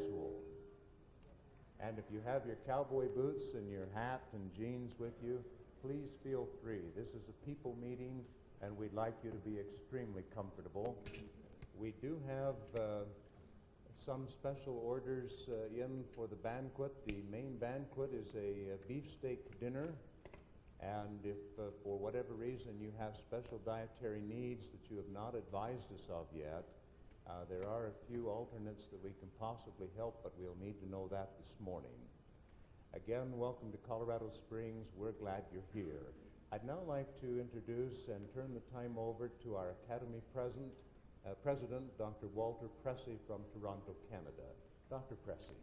casual. And if you have your cowboy boots and your hat and jeans with you, please feel free. This is a people meeting, and we'd like you to be extremely comfortable. We do have some special orders in for the banquet. The main banquet is a beefsteak dinner, and if for whatever reason you have special dietary needs that you have not advised us of yet, there are a few alternates that we can possibly help, but we'll need to know that this morning. Again, welcome to Colorado Springs. We're glad you're here. I'd now like to introduce and turn the time over to our Academy President, Dr. Walter Pressey from Toronto, Canada. Dr. Pressey.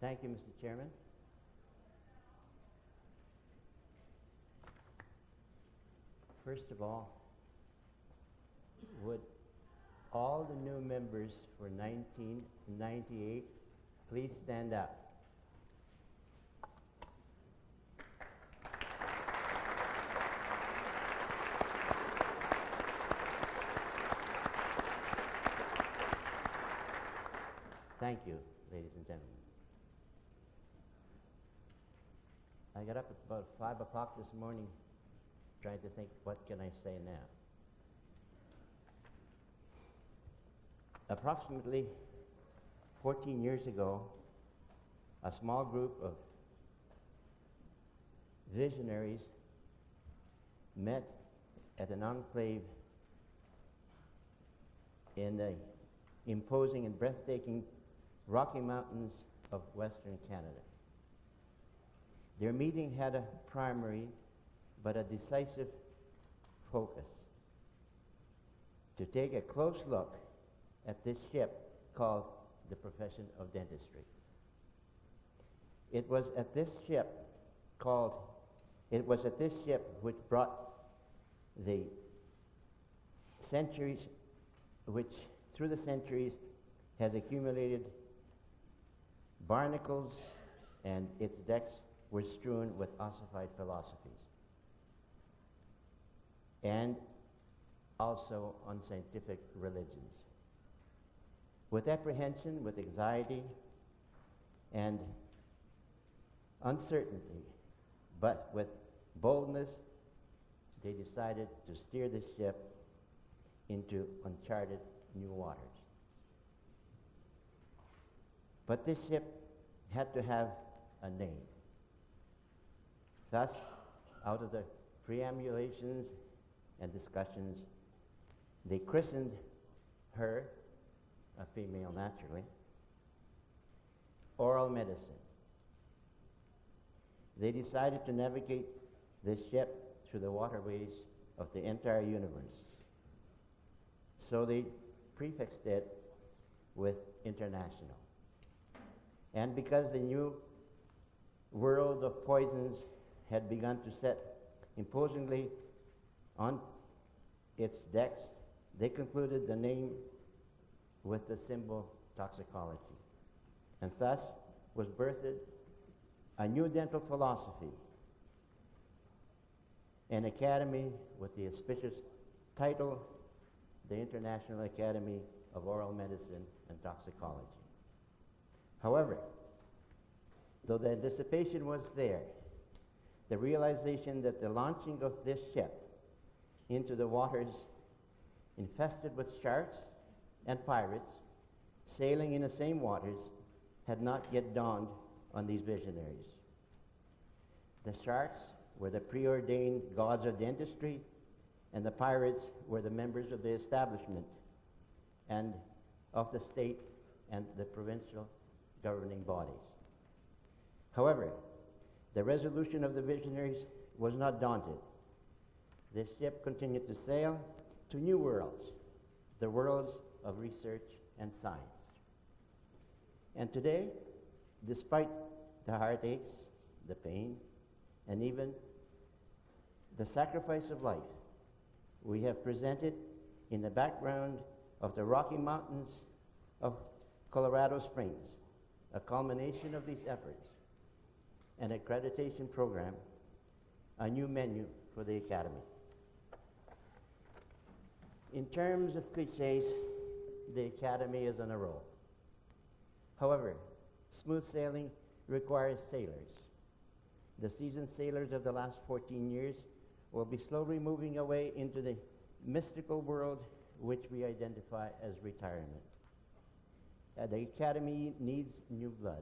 Thank you, Mr. Chairman. First of all, would all the new members for 1998 please stand up? Thank you, ladies and gentlemen. I got up at about 5 o'clock this morning trying to think, what can I say now? Approximately 14 years ago, a small group of visionaries met at an enclave in the imposing and breathtaking Rocky Mountains of Western Canada. Their meeting had a primary but a decisive focus: to take a close look at this ship called the profession of dentistry. It was at this ship which brought the centuries, which through the centuries has accumulated barnacles, and its decks were strewn with ossified philosophies, and also unscientific religions. With apprehension, with anxiety, and uncertainty, but with boldness, they decided to steer the ship into uncharted new waters. But this ship had to have a name. Thus, out of the preambulations and discussions, they christened her, a female naturally, Oral Medicine. They decided to navigate this ship through the waterways of the entire universe. So they prefixed it with international. And because the new world of poisons had begun to set imposingly on its decks, they concluded the name with the symbol toxicology. And thus was birthed a new dental philosophy, an academy with the auspicious title, the International Academy of Oral Medicine and Toxicology. However, though the anticipation was there, the realization that the launching of this ship into the waters infested with sharks and pirates sailing in the same waters had not yet dawned on these visionaries. The sharks were the preordained gods of dentistry, and the pirates were the members of the establishment and of the state and the provincial governing bodies. However, the resolution of the visionaries was not daunted. This ship continued to sail to new worlds, the worlds of research and science. And today, despite the heartaches, the pain, and even the sacrifice of life we have presented in the background of the Rocky Mountains of Colorado Springs, a culmination of these efforts, an accreditation program, a new menu for the Academy. In terms of cliches, the Academy is on a roll. However, smooth sailing requires sailors. The seasoned sailors of the last 14 years will be slowly moving away into the mystical world which we identify as retirement. The Academy needs new blood.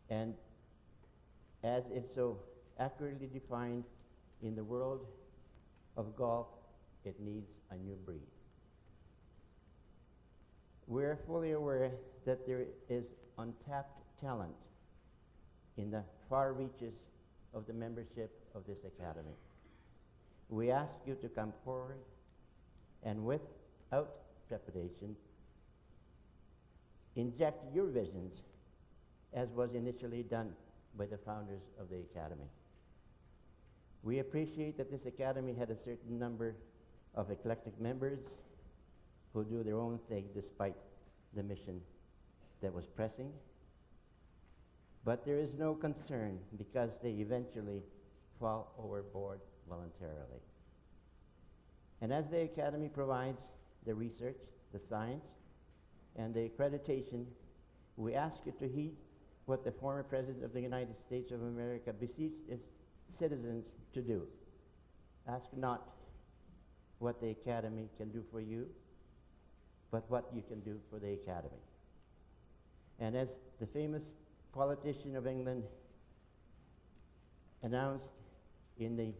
And as it's so accurately defined in the world of golf, it needs a new breed. We're fully aware that there is untapped talent in the far reaches of the membership of this Academy. We ask you to come forward and without trepidation, inject your visions as was initially done by the founders of the Academy. We appreciate that this Academy had a certain number of eclectic members who do their own thing despite the mission that was pressing. But there is no concern because they eventually fall overboard voluntarily. And as the Academy provides the research, the science, and the accreditation, we ask you to heed what the former President of the United States of America beseeched his citizens to do. Ask not what the Academy can do for you, but what you can do for the Academy. And as the famous politician of England announced in the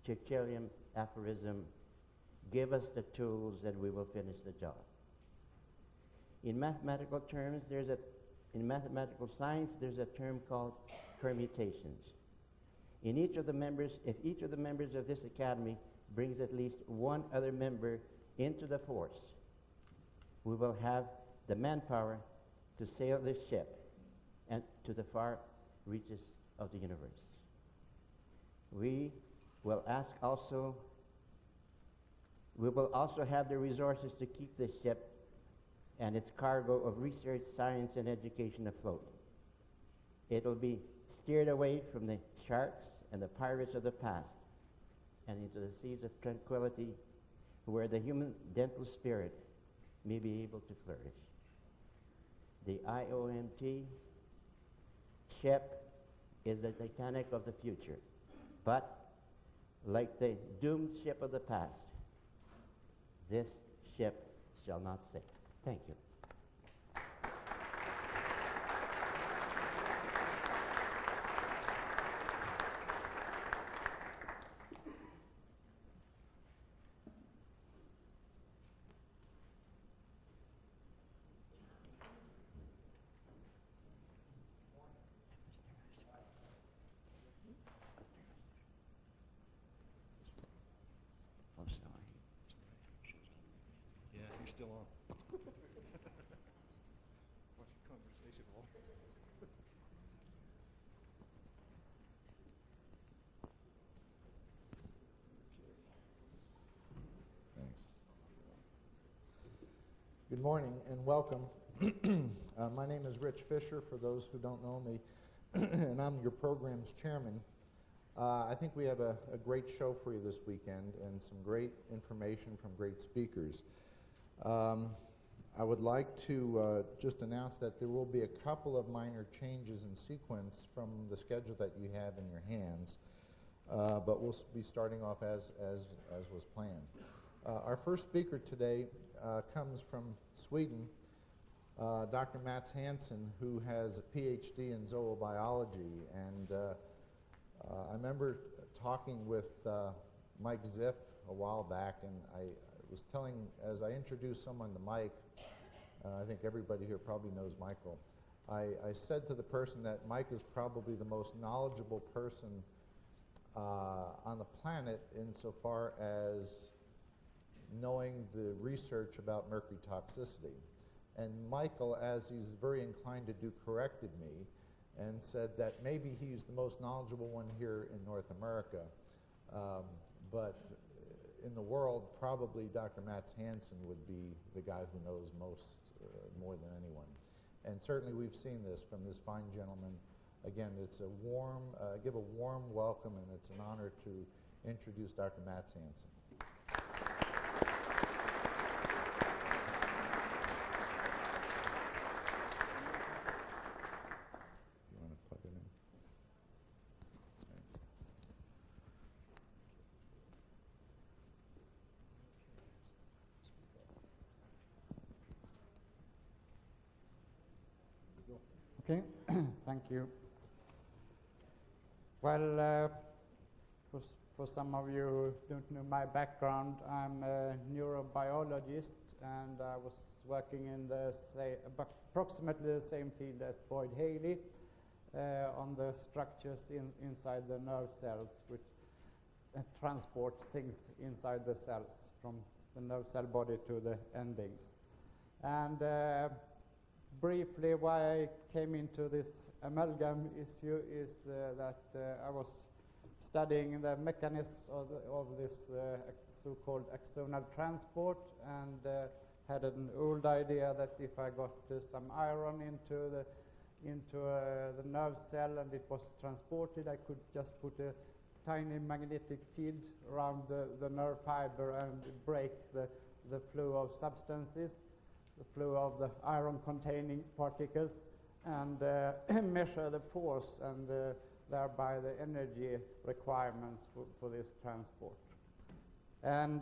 Churchillian aphorism, give us the tools and we will finish the job. In mathematical terms, in mathematical science, there's a term called permutations. If each of the members of this Academy brings at least one other member into the force, we will have the manpower to sail this ship and to the far reaches of the universe. We will also have the resources to keep this ship and its cargo of research, science, and education afloat. It'll be steered away from the sharks and the pirates of the past and into the seas of tranquility where the human dental spirit may be able to flourish. The IAOMT ship is the Titanic of the future, but like the doomed ship of the past, this ship shall not sink. Thank you. Yeah, you're still on. What's your conversation, Walter? Thanks. Good morning and welcome. My name is Rich Fisher, for those who don't know me, and I'm your program's chairman. I think we have a great show for you this weekend and some great information from great speakers. I would like to just announce that there will be a couple of minor changes in sequence from the schedule that you have in your hands, but we'll be starting off as was planned. Our first speaker today comes from Sweden, Dr. Mats Hanson, who has a PhD in zoobiology, and I remember talking with Mike Ziff a while back, and I was telling, as I introduced someone to Mike, I think everybody here probably knows Michael, I said to the person that Mike is probably the most knowledgeable person on the planet insofar as knowing the research about mercury toxicity. And Michael, as he's very inclined to do, corrected me and said that maybe he's the most knowledgeable one here in North America. But in the world, probably Dr. Mats Hanson would be the guy who knows most, more than anyone. And certainly we've seen this from this fine gentleman. Again, it's a warm, give a warm welcome, and it's an honor to introduce Dr. Mats Hanson. You want to plug it in? Thanks. Okay, thank you. Well, for some of you who don't know my background, I'm a neurobiologist, and I was working in approximately the same field as Boyd Haley on the structures inside the nerve cells, which transport things inside the cells from the nerve cell body to the endings. And briefly, why I came into this amalgam issue is that I was studying the mechanisms of this so-called axonal transport, and had an old idea that if I got some iron into the nerve cell and it was transported, I could just put a tiny magnetic field around the nerve fiber and break the flow of substances, the flow of the iron-containing particles, and measure the force and thereby the energy requirements for this transport. And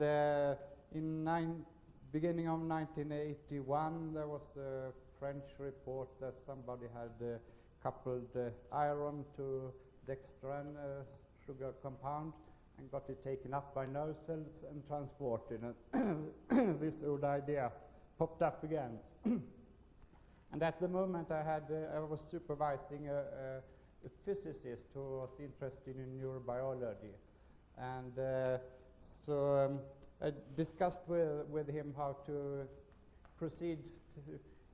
beginning of 1981, there was a French report that somebody had coupled iron to dextran, sugar compound, and got it taken up by nerve cells and transported. And this old idea popped up again. And at the moment I was supervising a physicist who was interested in neurobiology. And so I discussed with him how to proceed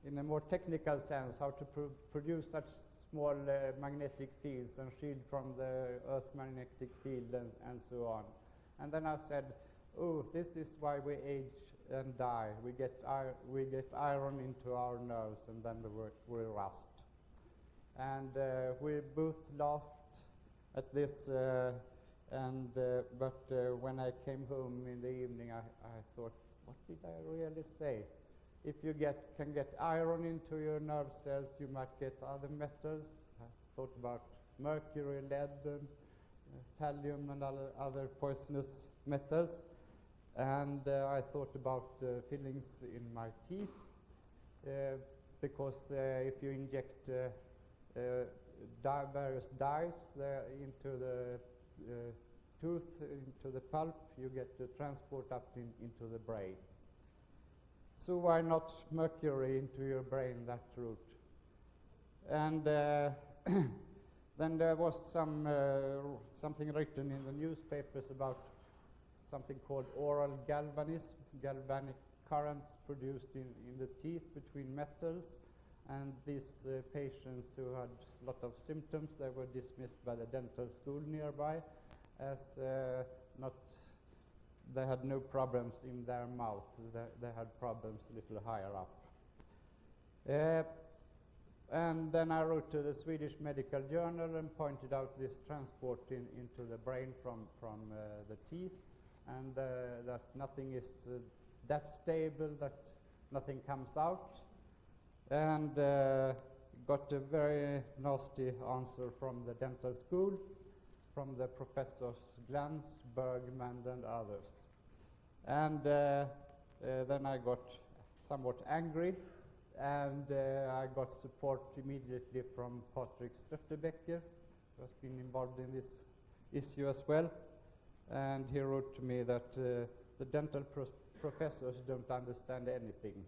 in a more technical sense, how to produce such small magnetic fields and shield from the Earth's magnetic field and so on. And then I said, oh, this is why we age and die. We get iron into our nerves, and then we rust. And we both laughed at this, but when I came home in the evening, I thought, what did I really say? If you can get iron into your nerve cells, you might get other metals. I thought about mercury, lead, and thallium, and other poisonous metals. And I thought about fillings in my teeth, because if you inject various dyes into the tooth, into the pulp, you get the transport up into the brain. So why not mercury into your brain that route? And then there was something written in the newspapers about something called oral galvanism, galvanic currents produced in the teeth between metals. And these patients who had a lot of symptoms, they were dismissed by the dental school nearby as they had no problems in their mouth. They had problems a little higher up. And then I wrote to the Swedish Medical Journal and pointed out this transport into the brain from the teeth, and that nothing is that stable, that nothing comes out. And got a very nasty answer from the dental school, from the professors Glantz, Bergman, and others. And then I got somewhat angry, and I got support immediately from Patrick Strötterbecker, who has been involved in this issue as well. And he wrote to me that the dental professors don't understand anything.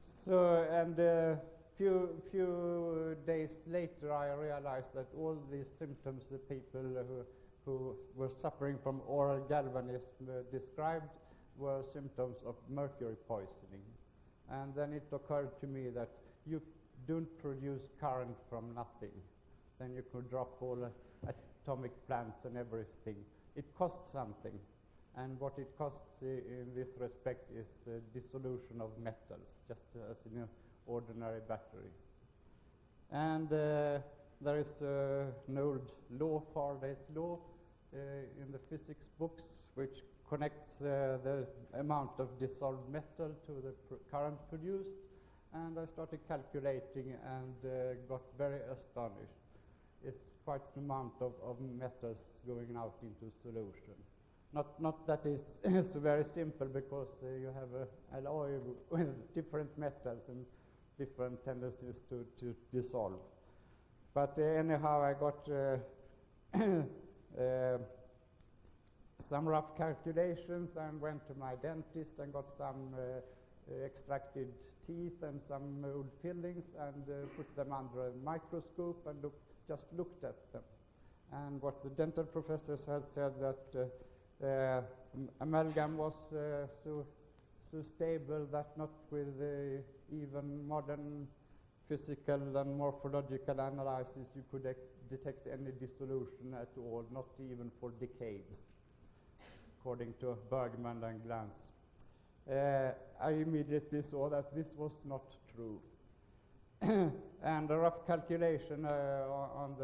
So, and few days later, I realized that all these symptoms the people who were suffering from oral galvanism described were symptoms of mercury poisoning. And then it occurred to me that you don't produce current from nothing. Then you could drop all atomic plants and everything. It costs something, and what it costs in this respect is dissolution of metals, just as in an ordinary battery. And there is an old law, Faraday's law, in the physics books, which connects the amount of dissolved metal to the current produced. And I started calculating and got very astonished. It's quite an amount of metals going out into solution. Not that it's very simple, because you have a alloy with different metals and different tendencies to dissolve. But anyhow, I got some rough calculations and went to my dentist and got some extracted teeth and some old fillings and put them under a microscope and just looked at them. And what the dental professors had said that amalgam was so stable that not with even modern physical and morphological analysis you could detect any dissolution at all, not even for decades, according to Bergman and Glantz. I immediately saw that this was not true. And a rough calculation on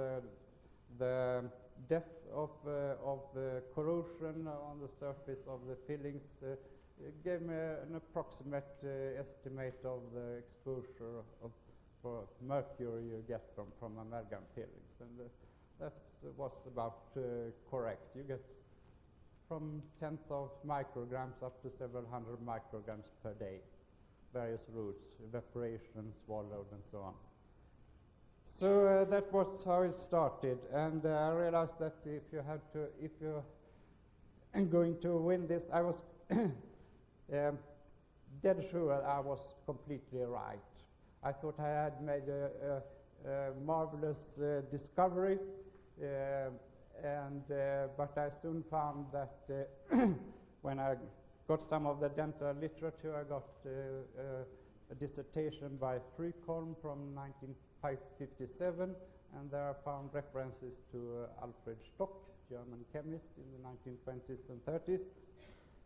the depth of the corrosion on the surface of the fillings gave me an approximate estimate of the exposure for mercury you get from amalgam fillings, and that was about correct. You get from tenth of micrograms up to several hundred micrograms per day, various routes, evaporation, swallowed, and so on. So that was how it started, and I realized that if you're going to win this, I was dead sure I was completely right. I thought I had made a marvelous discovery, but I soon found that when I got some of the dental literature, I got a dissertation by Frykholm from 1957, and there I found references to Alfred Stock, German chemist in the 1920s and 30s.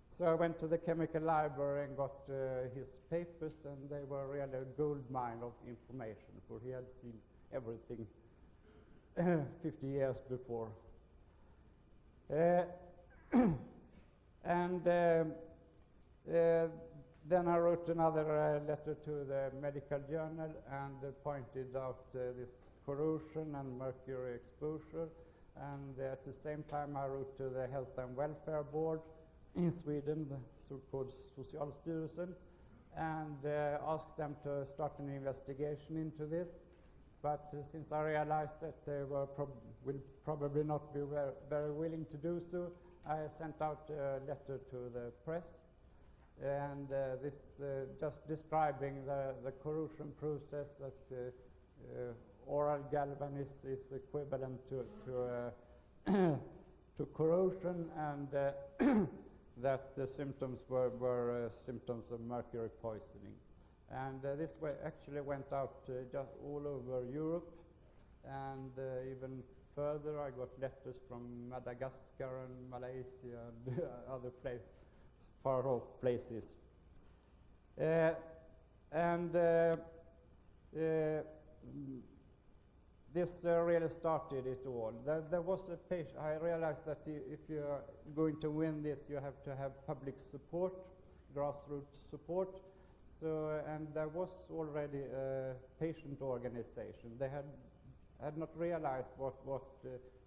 So I went to the chemical library and got his papers, and they were really a gold mine of information, for he had seen everything 50 years before. And then I wrote another letter to the medical journal and pointed out this corrosion and mercury exposure. And at the same time, I wrote to the Health and Welfare Board in Sweden, the so-called Socialstyrelsen, and asked them to start an investigation into this. But since I realized that they will probably not be very willing to do so, I sent out a letter to the press, and this just describing the corrosion process, that oral galvanism is equivalent to corrosion, and that the symptoms were symptoms of mercury poisoning. And this actually went out just all over Europe, and even further I got letters from Madagascar and Malaysia and other places, far off places. This really started it all. There was a patient. I realized that if you're going to win this, you have to have public support, grassroots support. So, and there was already a patient organization. They had not realized what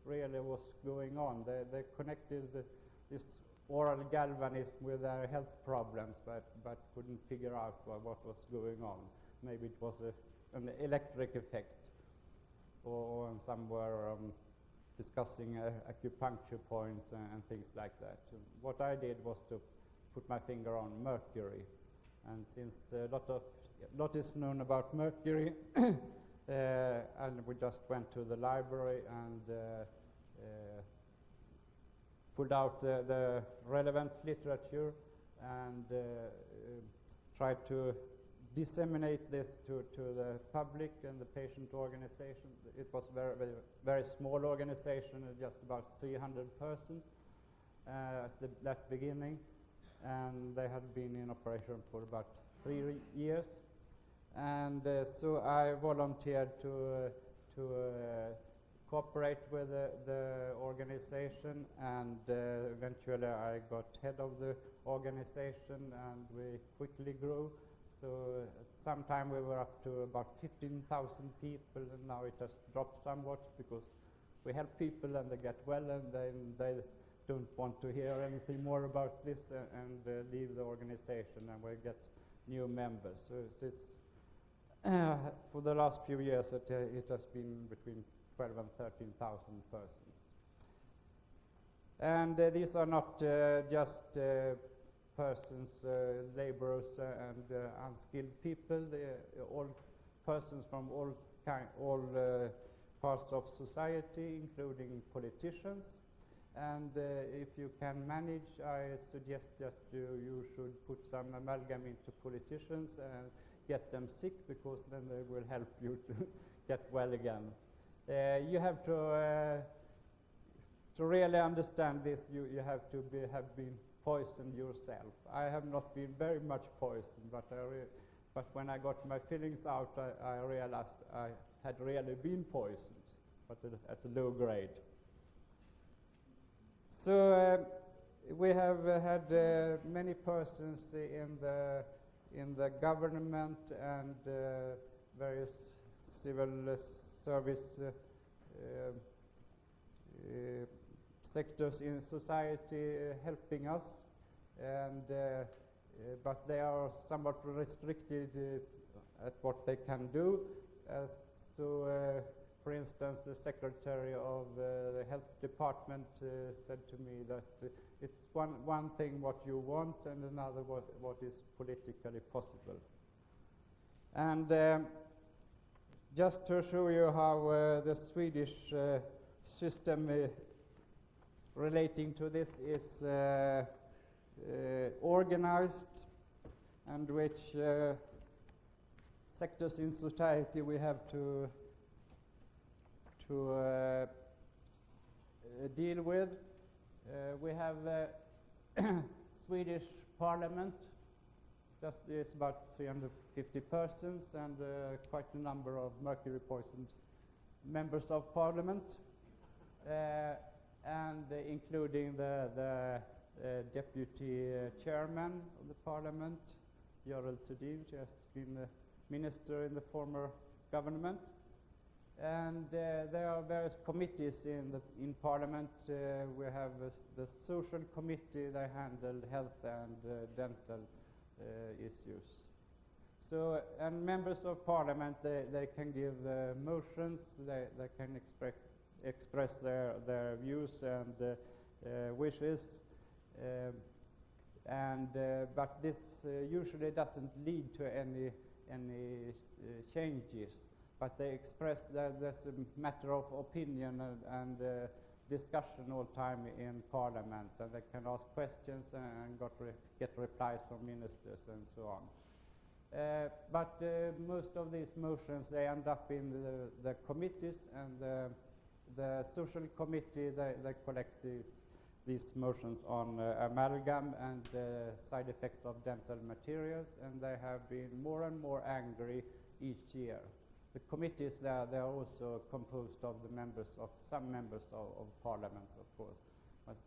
really was going on. They connected this oral galvanism with their health problems, but couldn't figure out what was going on. Maybe it was an electric effect, or somewhere discussing acupuncture points and things like that. What I did was to put my finger on mercury, and since a lot is known about mercury, and we just went to the library and pulled out the relevant literature and tried to disseminate this to the public and the patient organization. It was very small organization, just about 300 persons at that beginning, and they had been in operation for about 3 years. And so I volunteered to cooperate with the organization, and eventually I got head of the organization, and we quickly grew. So at some time we were up to about 15,000 people, and now it has dropped somewhat because we help people and they get well, and then they don't want to hear anything more about this and leave the organization, and we get new members. So it's for the last few years it has been between 12 and 13,000 persons. And these are not just persons, laborers and unskilled people. All persons from all parts of society, including politicians. And if you can manage, I suggest that you should put some amalgam into politicians and get them sick, because then they will help you to get well again. You have to really understand this. You have to have been poisoned yourself. I have not been very much poisoned, but when I got my feelings out, I realized I had really been poisoned, but at a low grade. So we have had many persons in the government and various civil service sectors in society helping us, and but they are somewhat restricted at what they can do. For instance, the secretary of the health department said to me that it's one thing what you want and another what is politically possible. And just to show you how the Swedish system relating to this is organized, and which sectors in society we have to deal with. We have Swedish Parliament. Just is about 350 persons, and quite a number of mercury poisoned members of Parliament, and including the deputy chairman of the Parliament, Görel Thedin. She has been a minister in the former government. And there are various committees in Parliament. We have the social committee. They handle health and dental issues. So, and members of Parliament, they can give motions. They can express their views and wishes. But this usually doesn't lead to any changes. But they express that there's a matter of opinion and discussion all time in Parliament, and they can ask questions and get replies from ministers and so on. But most of these motions, they end up in the committees, and the social committee, they collect these motions on amalgam and side effects of dental materials, and they have been more and more angry each year. The committees, they are also composed of some members of parliaments, of course, but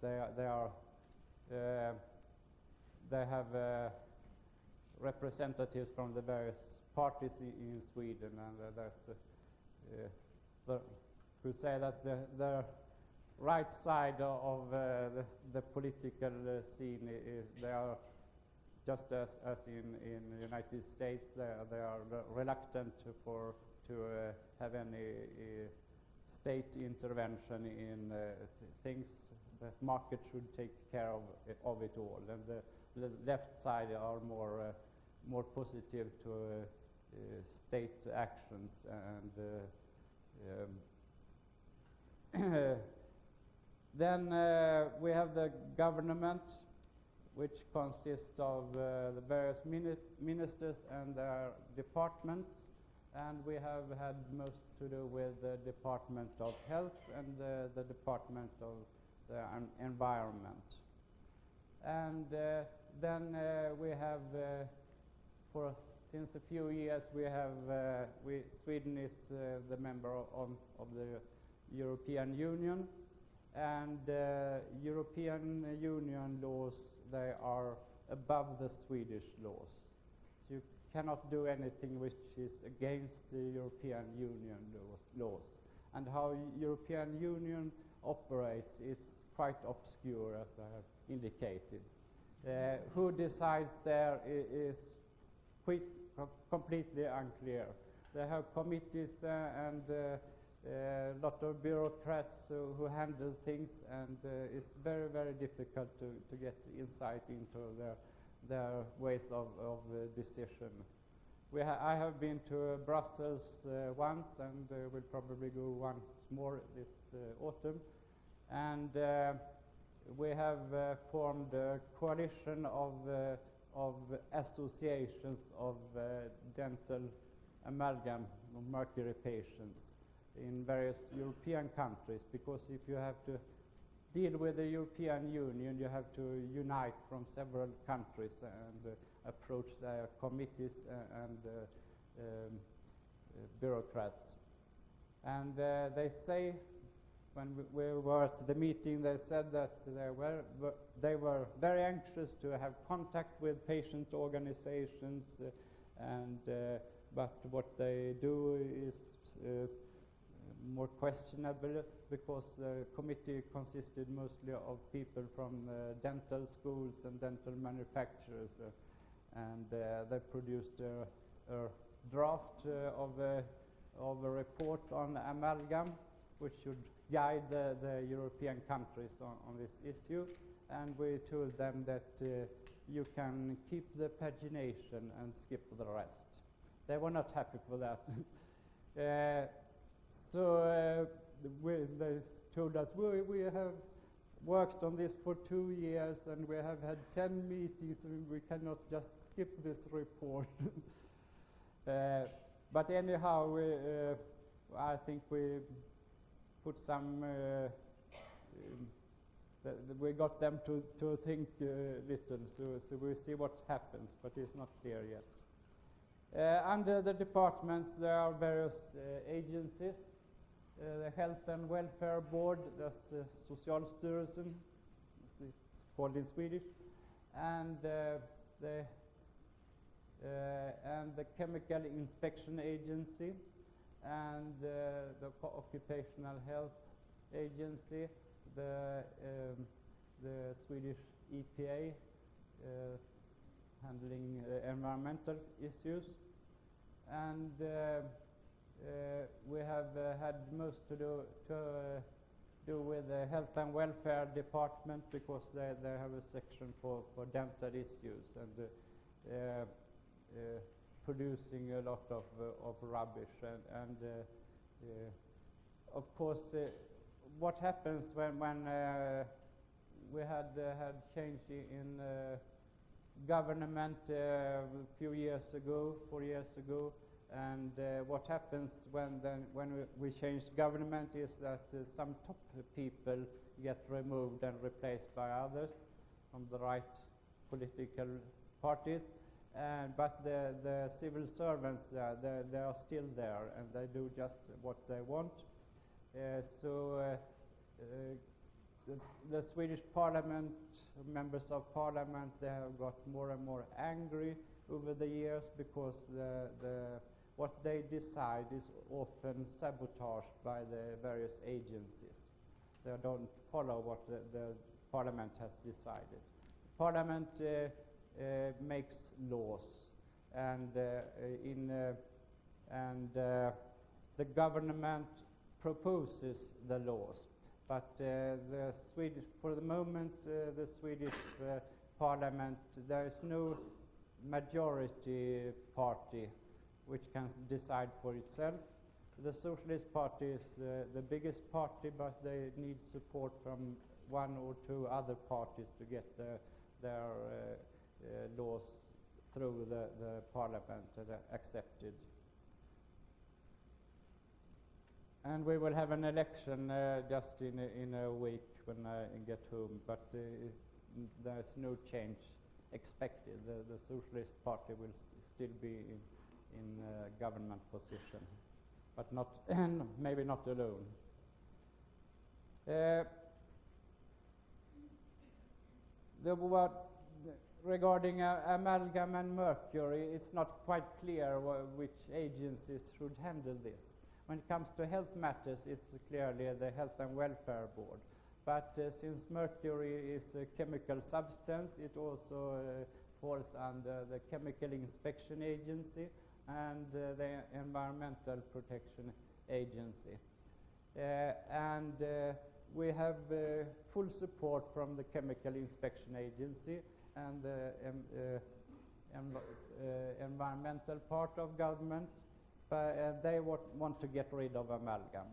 they have representatives from the various parties in Sweden, and there's who say that the right side of the political scene they are just as in the United States. They are reluctant to have any state intervention in things. The market should take care of it all, and the left side are more positive to state actions. And then we have the government. which consists of the various ministers and their departments, and we have had most to do with the Department of Health and the Department of the Environment. And then we have, since a few years, Sweden is the member of the European Union, and European Union laws, they are above the Swedish laws. So you cannot do anything which is against the European Union laws. And how European Union operates, it's quite obscure, as I have indicated. Who decides there is completely unclear. They have committees and a lot of bureaucrats who handle things, and it's very, very difficult to get insight into their ways of decision. I have been to Brussels once, and will probably go once more this autumn. And we have formed a coalition of associations of dental amalgam mercury patients in various European countries, because if you have to deal with the European Union, you have to unite from several countries and approach their committees and bureaucrats. And they say, when we were at the meeting, they said that they were very anxious to have contact with patient organizations, but what they do is more questionable, because the committee consisted mostly of people from dental schools and dental manufacturers, and they produced a draft of a report on amalgam, which should guide the European countries on this issue. And we told them that you can keep the pagination and skip the rest. They were not happy for that. So they told us, we have worked on this for 2 years, and we have had 10 meetings, and we cannot just skip this report. But anyhow, I think we put some, we got them to think little, so we'll see what happens, but it's not clear yet. Under the departments, there are various agencies. The Health and Welfare Board, that's Socialstyrelsen, it's called in Swedish, and the Chemical Inspection Agency, and the Occupational Health Agency, the Swedish EPA, handling environmental issues, and we have had most to do with the Health and Welfare Department, because they have a section for dental issues, and producing a lot of rubbish, and of course what happens when we had change in government a few years ago, 4 years ago, and what happens when we change government is that some top people get removed and replaced by others from the right political parties, but the civil servants they are still there, and they do just what they want. The Swedish Parliament, members of Parliament, they have got more and more angry over the years, because what they decide is often sabotaged by the various agencies. They don't follow what the Parliament has decided. Parliament makes laws, and the government proposes the laws. But for the moment, the Swedish Parliament, there is no majority party which can decide for itself. The Socialist Party is the biggest party, but they need support from 1 or 2 other parties to get their laws through the parliament and accepted. And we will have an election just in a week when I get home, but there's no change expected. The Socialist Party will still be in government position, but not maybe not alone. Regarding amalgam and mercury, it's not quite clear which agencies should handle this. When it comes to health matters, it's clearly the Health and Welfare Board. But since mercury is a chemical substance, it also falls under the Chemical Inspection Agency and the Environmental Protection Agency. We have full support from the Chemical Inspection Agency and the environmental part of government, but they want to get rid of amalgam.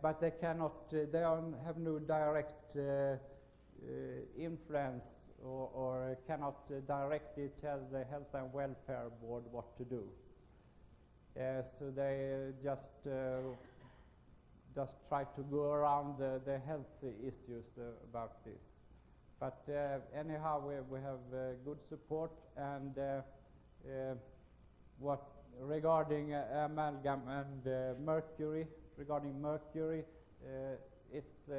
But they cannot, have no direct influence or cannot directly tell the Health and Welfare Board what to do. So they just try to go around the health issues about this. But anyhow, we have good support, and regarding amalgam and mercury, it's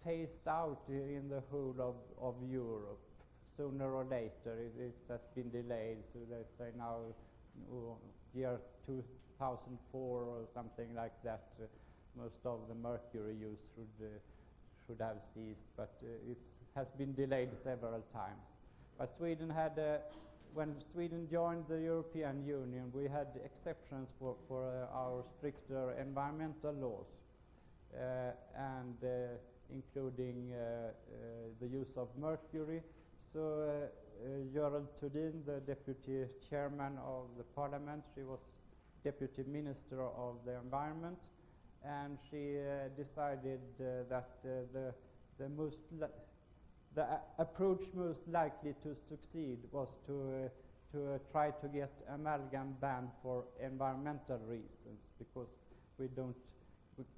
phased out in the whole of Europe. Sooner or later, it has been delayed, so they say now year 2004 or something like that, most of the mercury use should have ceased, but it has been delayed several times. But Sweden had, when Sweden joined the European Union, we had exceptions for our stricter environmental laws, and including the use of mercury. So Görel Thurdin, the deputy chairman of the parliament, she was deputy minister of the environment, and she decided that the approach most likely to succeed was to try to get amalgam banned for environmental reasons, because we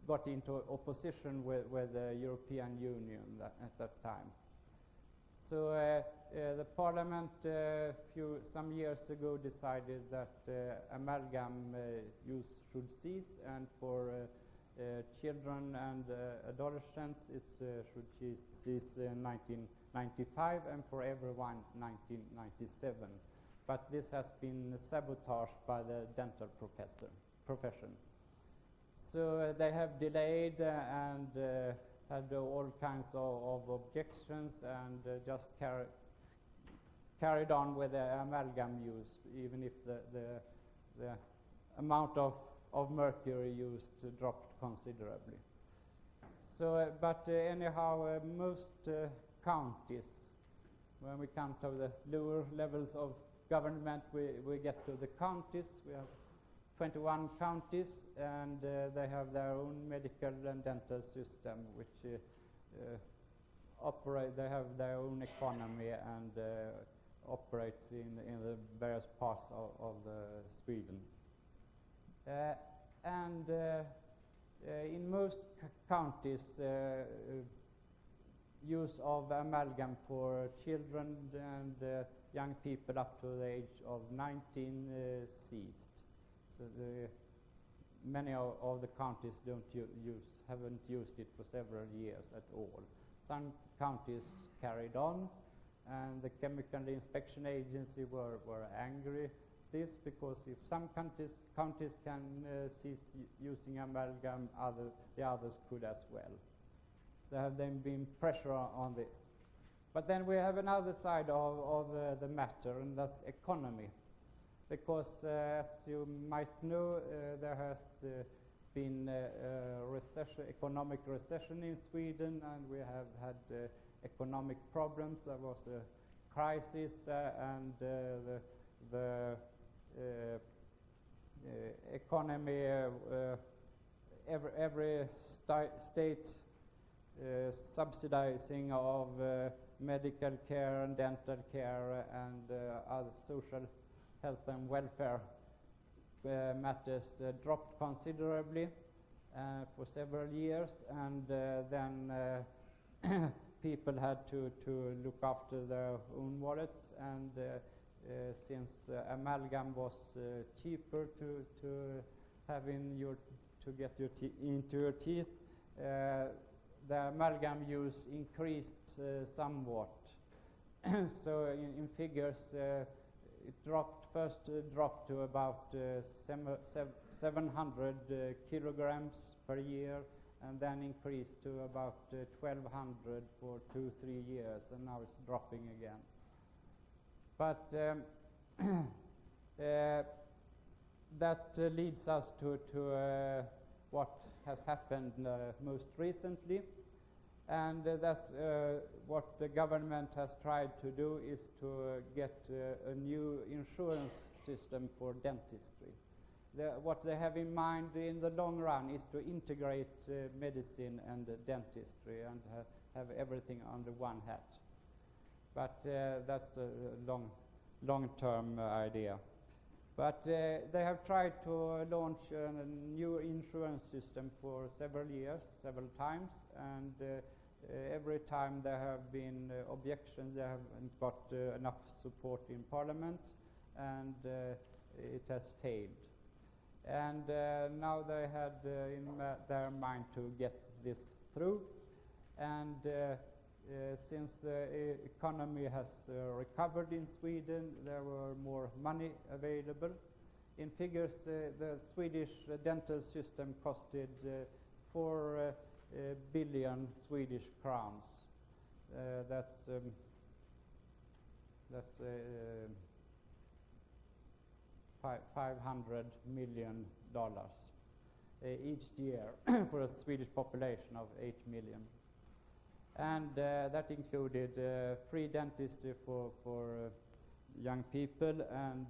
got into opposition with the European Union at that time. So the parliament some years ago decided that amalgam use should cease, and for children and adolescents it should cease in 1995, and for everyone 1997. But this has been sabotaged by the dental profession. So they have delayed and had all kinds of objections, and just carried on with the amalgam use, even if the amount of mercury used dropped considerably. So, but anyhow, most counties, when we come to the lower levels of government, we get to the counties. We have 21 counties, and they have their own medical and dental system, which operate. They have their own economy and operates in the various parts of Sweden. In most counties, use of amalgam for children and young people up to the age of 19 ceased. So many of the counties haven't used it for several years at all. Some counties carried on, and the Chemical Inspection Agency were angry this, because if some counties can cease using amalgam, the others could as well. So there have then been pressure on this. But then we have another side of the matter, and that's economy. Because as you might know, there has been economic recession in Sweden, and we have had economic problems. There was a crisis, and the economy, every state subsidizing of medical care and dental care and other social health and welfare matters dropped considerably for several years, and then people had to look after their own wallets, and since amalgam was cheaper to have to get into your teeth, the amalgam use increased somewhat. So in figures, it first dropped to about 700 kilograms per year, and then increased to about 1,200 for 2-3 years, and now it's dropping again. But that leads us to what has happened most recently, and that's what the government has tried to do, is to get a new insurance system for dentistry. What they have in mind in the long run is to integrate medicine and dentistry and have everything under one hat. But that's a long-term idea. But they have tried to launch a new insurance system for several years, several times, and every time there have been objections. They haven't got enough support in Parliament, and it has failed. And now they had in their mind to get this through, and since the economy has recovered in Sweden, there were more money available. In figures, the Swedish dental system costed 4 billion Swedish crowns. That's $500 million each year for a Swedish population of 8 million. And that included free dentistry for young people, and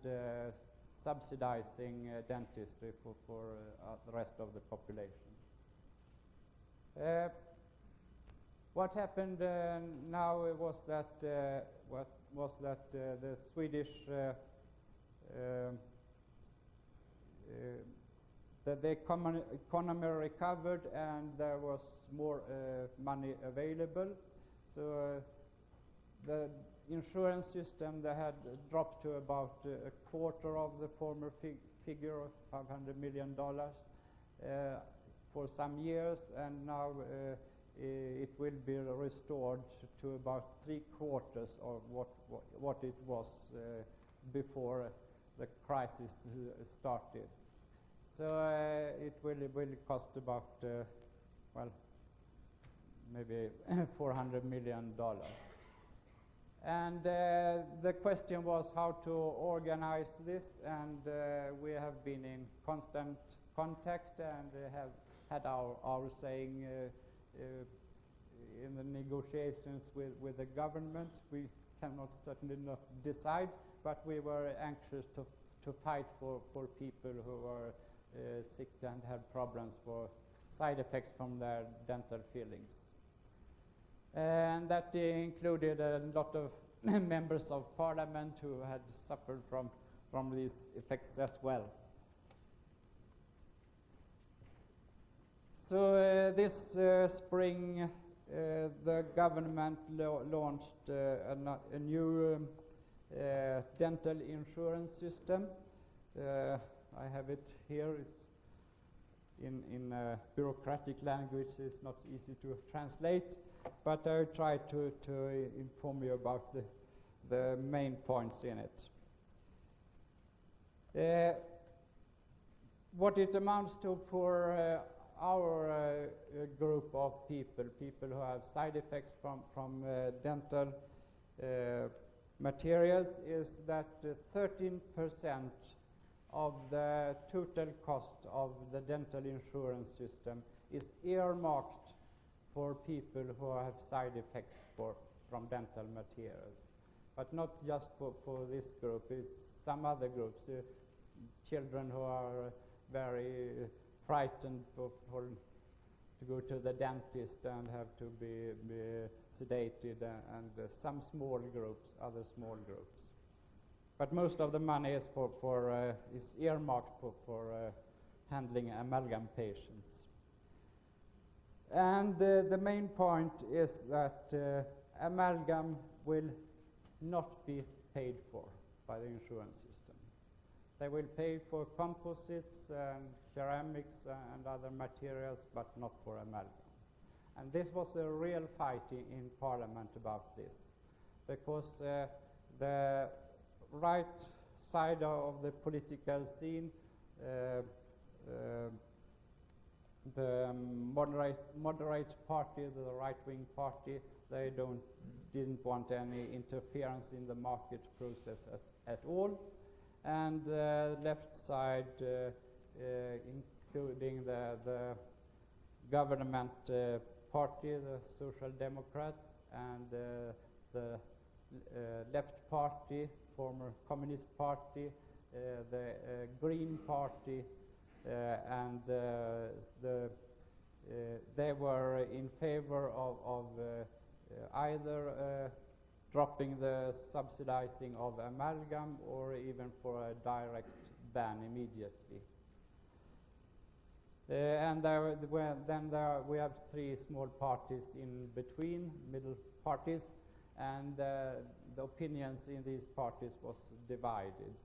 subsidizing dentistry for the rest of the population. What happened now was that the Swedish the economy recovered, and there was more money available. So the insurance system, they had dropped to about a quarter of the former figure of $500 million for some years, and now it will be restored to about 3/4 of what it was before the crisis started. So it will cost about, well, maybe $400 million. And the question was how to organize this, and we have been in constant contact and have had our saying in the negotiations with the government. We cannot certainly not decide, but we were anxious to fight for people who are sick and had problems for side effects from their dental fillings. And that included a lot of members of Parliament who had suffered from these effects as well. So this spring, the government launched a new dental insurance system. I have it here. It's in bureaucratic language. It's not easy to translate, but I try to inform you about the main points in it. What it amounts to for our group of people who have side effects from dental materials, is that 13% of the total cost of the dental insurance system is earmarked for people who have side effects from dental materials. But not just for this group, it's some other groups, children who are very frightened for to go to the dentist and have to be sedated, and some small groups, other small groups. But most of the money is is earmarked for handling amalgam patients. And the main point is that amalgam will not be paid for by the insurance system. They will pay for composites and ceramics and other materials, but not for amalgam. And this was a real fight in Parliament about this, because the right side of the political scene, the moderate party, the right-wing party, they didn't want any interference in the market process at all. And the left side, including the government party, the Social Democrats, and the left party, former Communist Party, the Green Party, and they were in favor of either dropping the subsidizing of amalgam or even for a direct ban immediately. And we have three small parties in between, middle parties, and the opinions in these parties was divided.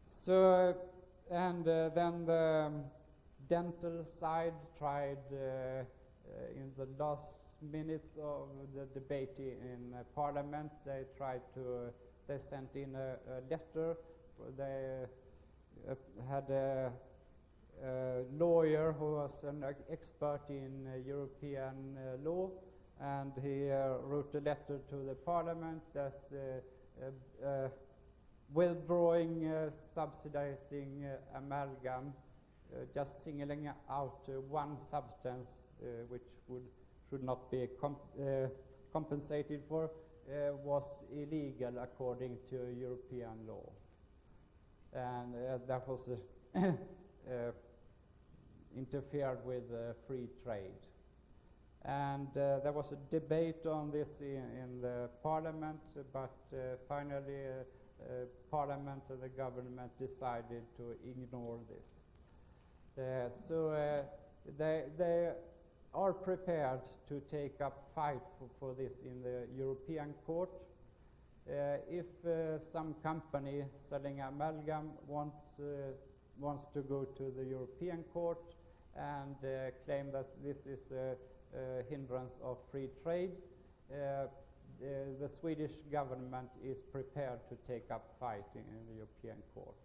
So, and then the dental side tried in the last minutes of the debate in Parliament, they sent in a letter. They had a lawyer who was an expert in European law, and he wrote a letter to the Parliament that's withdrawing subsidizing amalgam, just singling out one substance which should not be compensated for, was illegal according to European law. And that was interfered with free trade. And there was a debate on this in the Parliament, but finally Parliament and the government decided to ignore this. So they are prepared to take up fight for this in the European court. If some company selling amalgam wants to go to the European court and claim that this is a hindrance of free trade, the Swedish government is prepared to take up fight in the European court.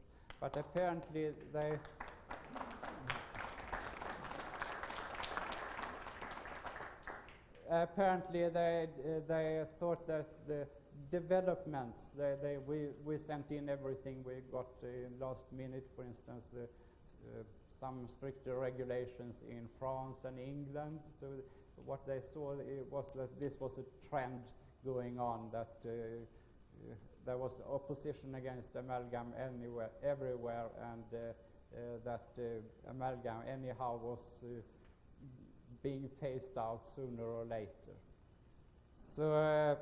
But apparently they thought that the developments, we sent in everything we got in last minute, for instance, some stricter regulations in France and England. So what they saw was that this was a trend going on, that there was opposition against amalgam everywhere, and that amalgam anyhow was being phased out sooner or later. So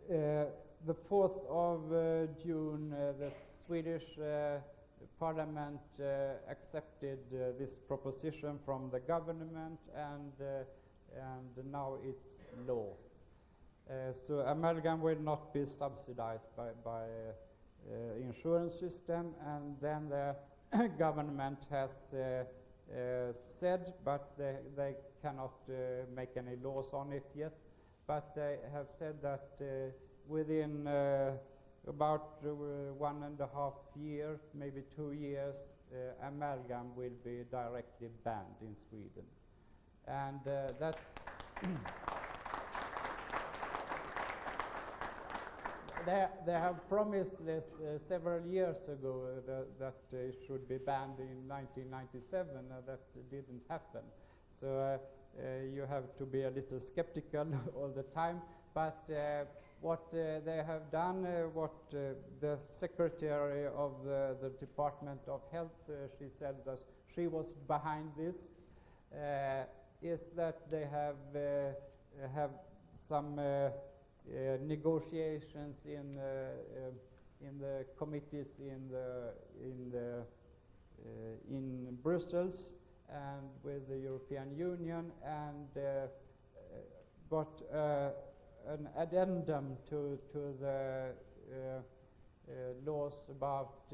the 4th of June, the Swedish Parliament accepted this proposition from the government, and now it's law. So amalgam will not be subsidized by insurance system, and then the government has said, but they cannot make any laws on it yet, but they have said that within about 1.5 years, maybe 2 years, amalgam will be directly banned in Sweden. And that's they have promised this several years ago, that it should be banned in 1997, that didn't happen. So you have to be a little skeptical all the time, but what they have done, what the secretary of the Department of Health, she said that she was behind this, is that they have some negotiations in the committees in Brussels and with the European Union, and got an addendum to the laws about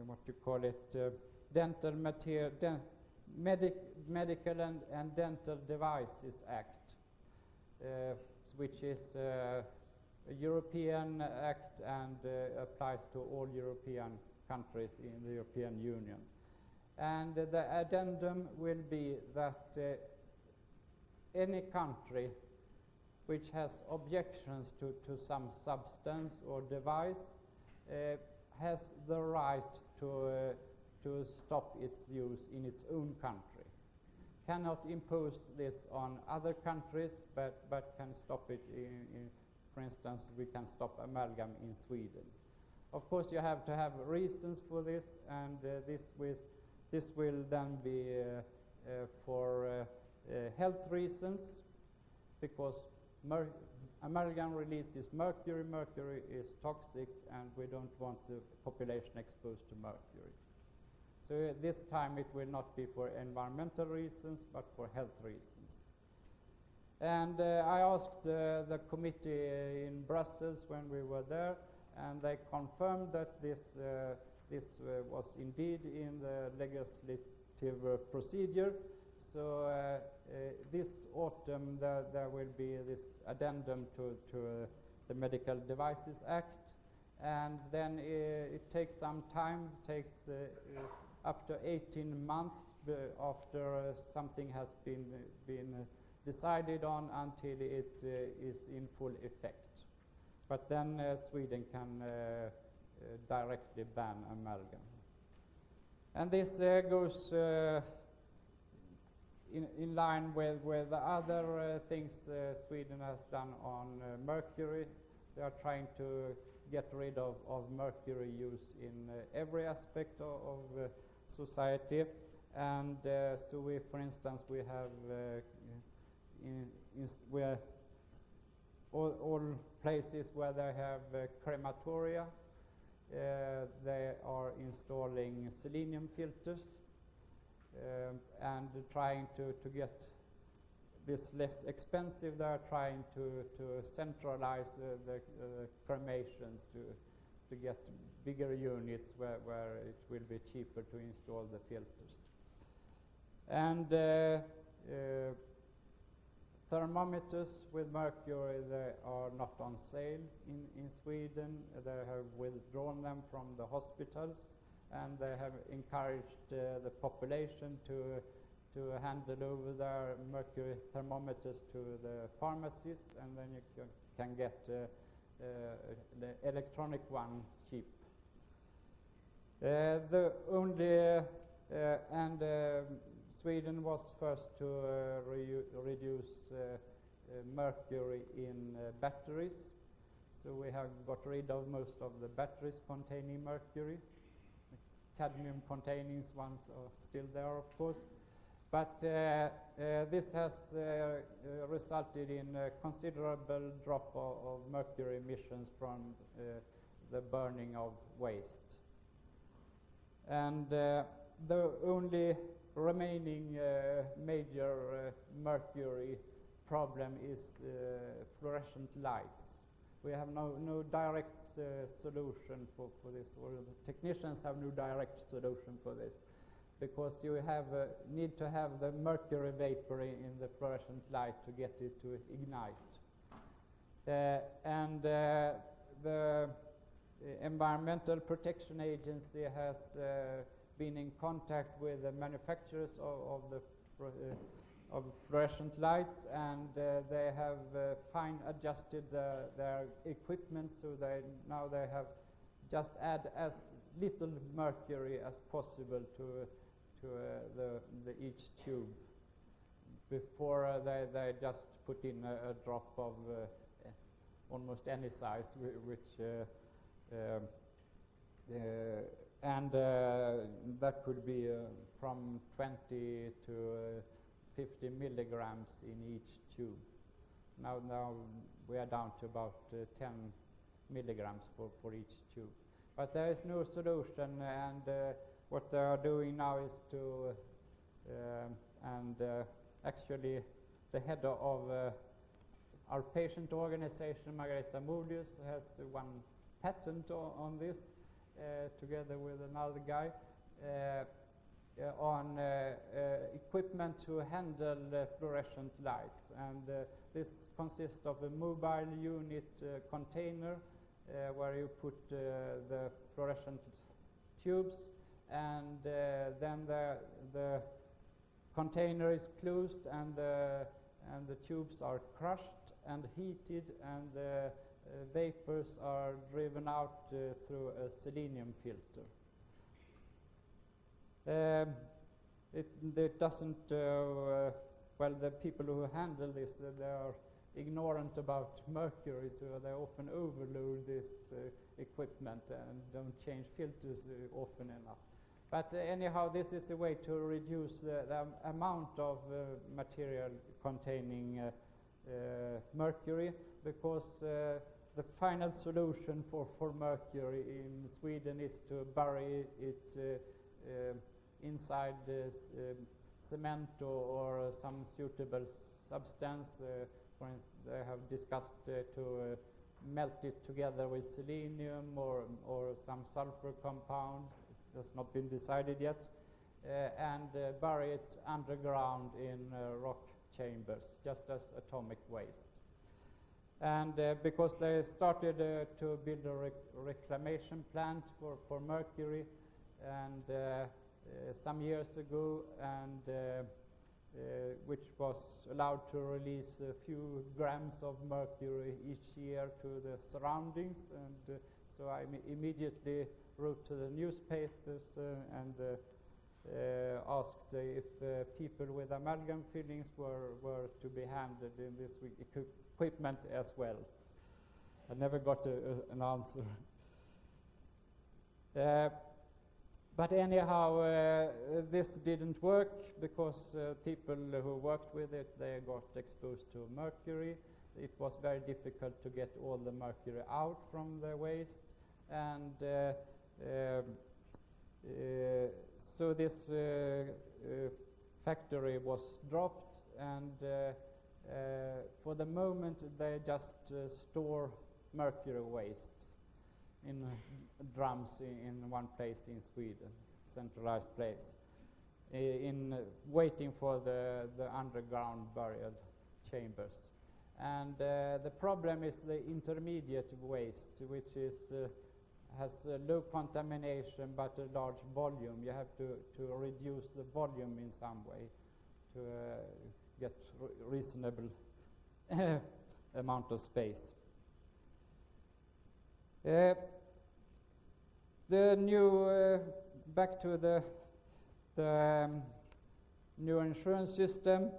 what you call it, dental material, Medical and Dental Devices Act, which is a European act and applies to all European countries in the European Union. And the addendum will be that any country which has objections to some substance or device has the right to stop its use in its own country. Cannot impose this on other countries, but can stop it for instance, we can stop amalgam in Sweden. Of course, you have to have reasons for this, and this will then be for health reasons, because amalgam releases mercury. Mercury is toxic, and we don't want the population exposed to mercury. So this time it will not be for environmental reasons, but for health reasons. And I asked the committee in Brussels when we were there, and they confirmed that this was indeed in the legislative procedure. So this autumn there will be this addendum to the Medical Devices Act, and then it takes some time. It takes up to 18 months after something has been decided on until it is in full effect. But then Sweden can directly ban amalgam. And this goes in line with the other things Sweden has done on mercury. They are trying to get rid of mercury use in every aspect of society. And so we, for instance, we have where all places where they have crematoria, they are installing selenium filters and trying to get this less expensive. They are trying to centralize the cremations to get bigger units where it will be cheaper to install the filters. And thermometers with mercury, they are not on sale in Sweden. They have withdrawn them from the hospitals, and they have encouraged the population to handle over their mercury thermometers to the pharmacies, and then you can get the electronic one cheap. Sweden was first to reduce mercury in batteries. So we have got rid of most of the batteries containing mercury. The cadmium containing ones are still there, of course. But this has resulted in a considerable drop of mercury emissions from the burning of waste. And the only remaining major mercury problem is fluorescent lights. We have no direct solution for this, or the technicians have no direct solution for this, because you need to have the mercury vapor in the fluorescent light to get it to ignite. And the Environmental Protection Agency has been in contact with the manufacturers of fluorescent lights, and they have fine adjusted their equipment, so now they have just add as little mercury as possible to each tube. Before they just put in a drop of almost any size, and that could be from 20 to 50 milligrams in each tube. Now we are down to about 10 milligrams for each tube. But there is no solution, and what they are doing now is to, actually the head of our patient organization, Margareta Modius, has one patent on this, together with another guy, on equipment to handle fluorescent lights. And this consists of a mobile unit container where you put the fluorescent tubes, and then the container is closed, and the tubes are crushed and heated, and the vapors are driven out through a selenium filter. It doesn't, well, the people who handle this, they are ignorant about mercury, so they often overload this equipment and don't change filters often enough. But anyhow, this is a way to reduce the amount of material containing mercury, because the final solution for mercury in Sweden is to bury it inside cement or some suitable substance. For instance, they have discussed to melt it together with selenium or some sulfur compound. It has not been decided yet, and bury it underground in rock chambers, just as atomic waste. And because they started to build a reclamation plant for mercury, and some years ago, and which was allowed to release a few grams of mercury each year to the surroundings. And so I immediately wrote to the newspapers and asked if people with amalgam fillings were to be handled in this equipment as well. I never got an answer. But anyhow, this didn't work because people who worked with it, they got exposed to mercury. It was very difficult to get all the mercury out from the waste, and so this factory was dropped, and for the moment they just store mercury waste in drums in one place in Sweden, centralized place, in waiting for the underground burial chambers. And the problem is the intermediate waste, which is has low contamination but a large volume. You have to reduce the volume in some way to get reasonable amount of space. The new, back to the new insurance system,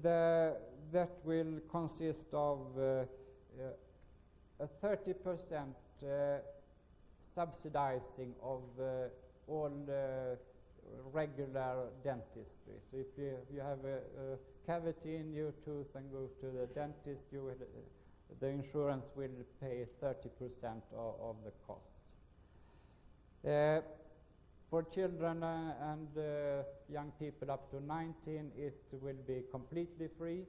that will consist of a 30% subsidizing of all regular dentistry. So if you have a cavity in your tooth and go to the dentist, the insurance will pay 30% of the costs. For children and young people up to 19, it will be completely free.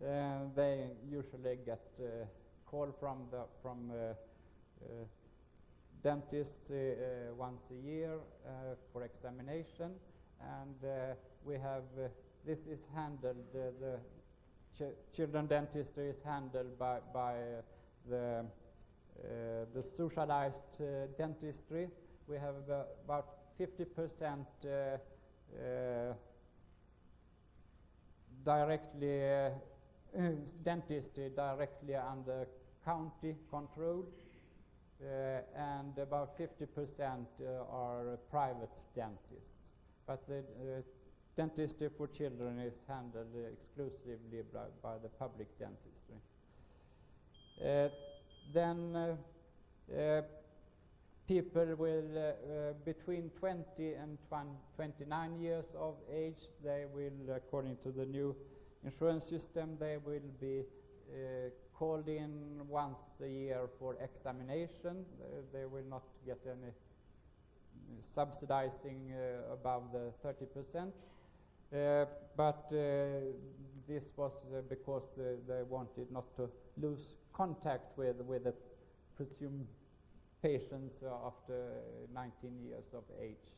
They usually get a call from dentists once a year for examination, and we have this is handled. The children dentistry is handled by the socialized dentistry. We have about 50% directly dentistry directly under county control, and about 50% are private dentists. But the dentistry for children is handled exclusively by the public dentistry. Then people will, between 20 and 29 years of age, they will, according to the new insurance system, they will be called in once a year for examination. They will not get any subsidizing above the 30%. But this was because they wanted not to lose contact with the presumed patients after 19 years of age.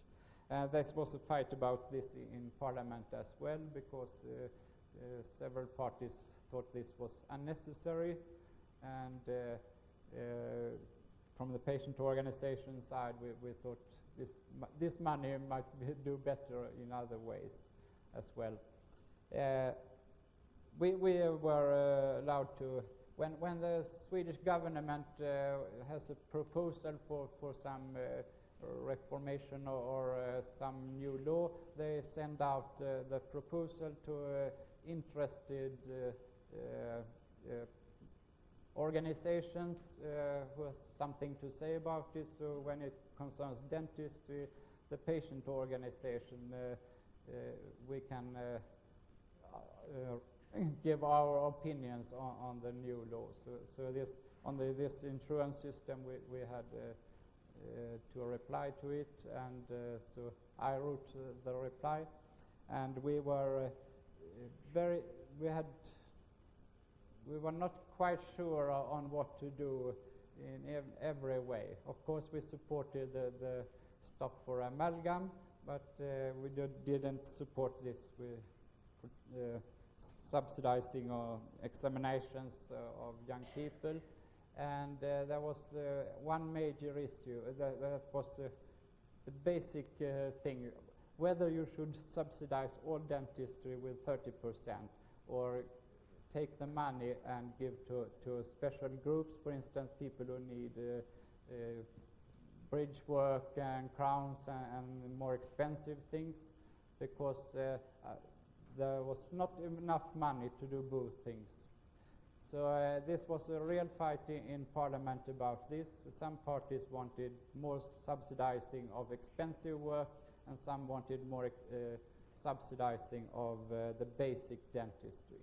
There was a fight about this in Parliament as well, because several parties thought this was unnecessary, and from the patient organization side, we thought this money might do better in other ways as well. We were allowed to, when the Swedish government has a proposal for some reformation or some new law, they send out the proposal to interested organizations who has something to say about this. So when it concerns dentistry, the patient organization, we can give our opinions on the new law. So this on this insurance system, we had to reply to it, and so I wrote the reply, and we were we were not quite sure on what to do in every way. Of course, we supported the stop for amalgam, but we didn't support this with subsidizing examinations of young people. And there was one major issue that was the basic thing, whether you should subsidize all dentistry with 30% or take the money and give to special groups, for instance, people who need bridge work and crowns and more expensive things, because there was not enough money to do both things. So this was a real fight in Parliament about this. Some parties wanted more subsidizing of expensive work, and some wanted more subsidizing of the basic dentistry.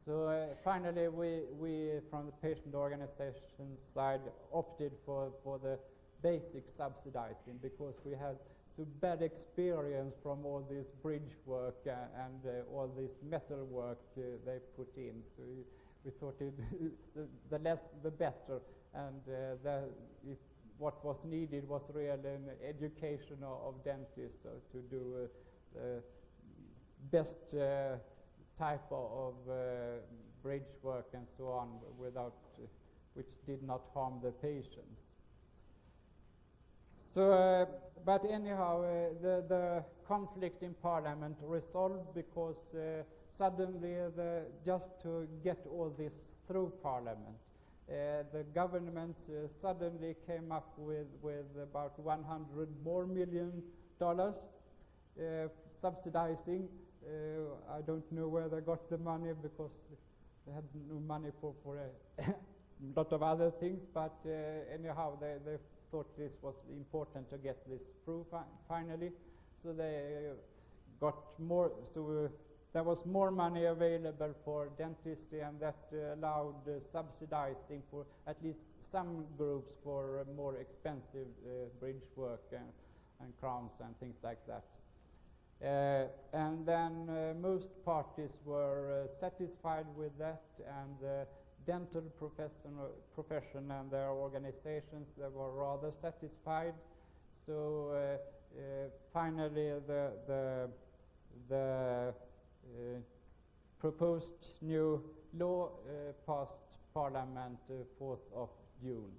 So finally, we from the patient organization side opted for the basic subsidizing, because we had so bad experience from all this bridge work and all this metal work they put in. So we thought the less the better, and what was needed was really an education of dentists to do the best type of bridge work and so on, without which did not harm the patients. So, but anyhow, the conflict in Parliament resolved, because suddenly, just to get all this through Parliament, the government suddenly came up with about $100 million subsidizing. I don't know where they got the money, because they had no money for a lot of other things, but anyhow, they thought this was important to get this through finally. So they got more, so there was more money available for dentistry, and that allowed subsidizing for at least some groups for more expensive bridge work and crowns and things like that. And then most parties were satisfied with that, and the dental profession and their organizations, they were rather satisfied. So finally, the proposed new law passed Parliament 4th of June.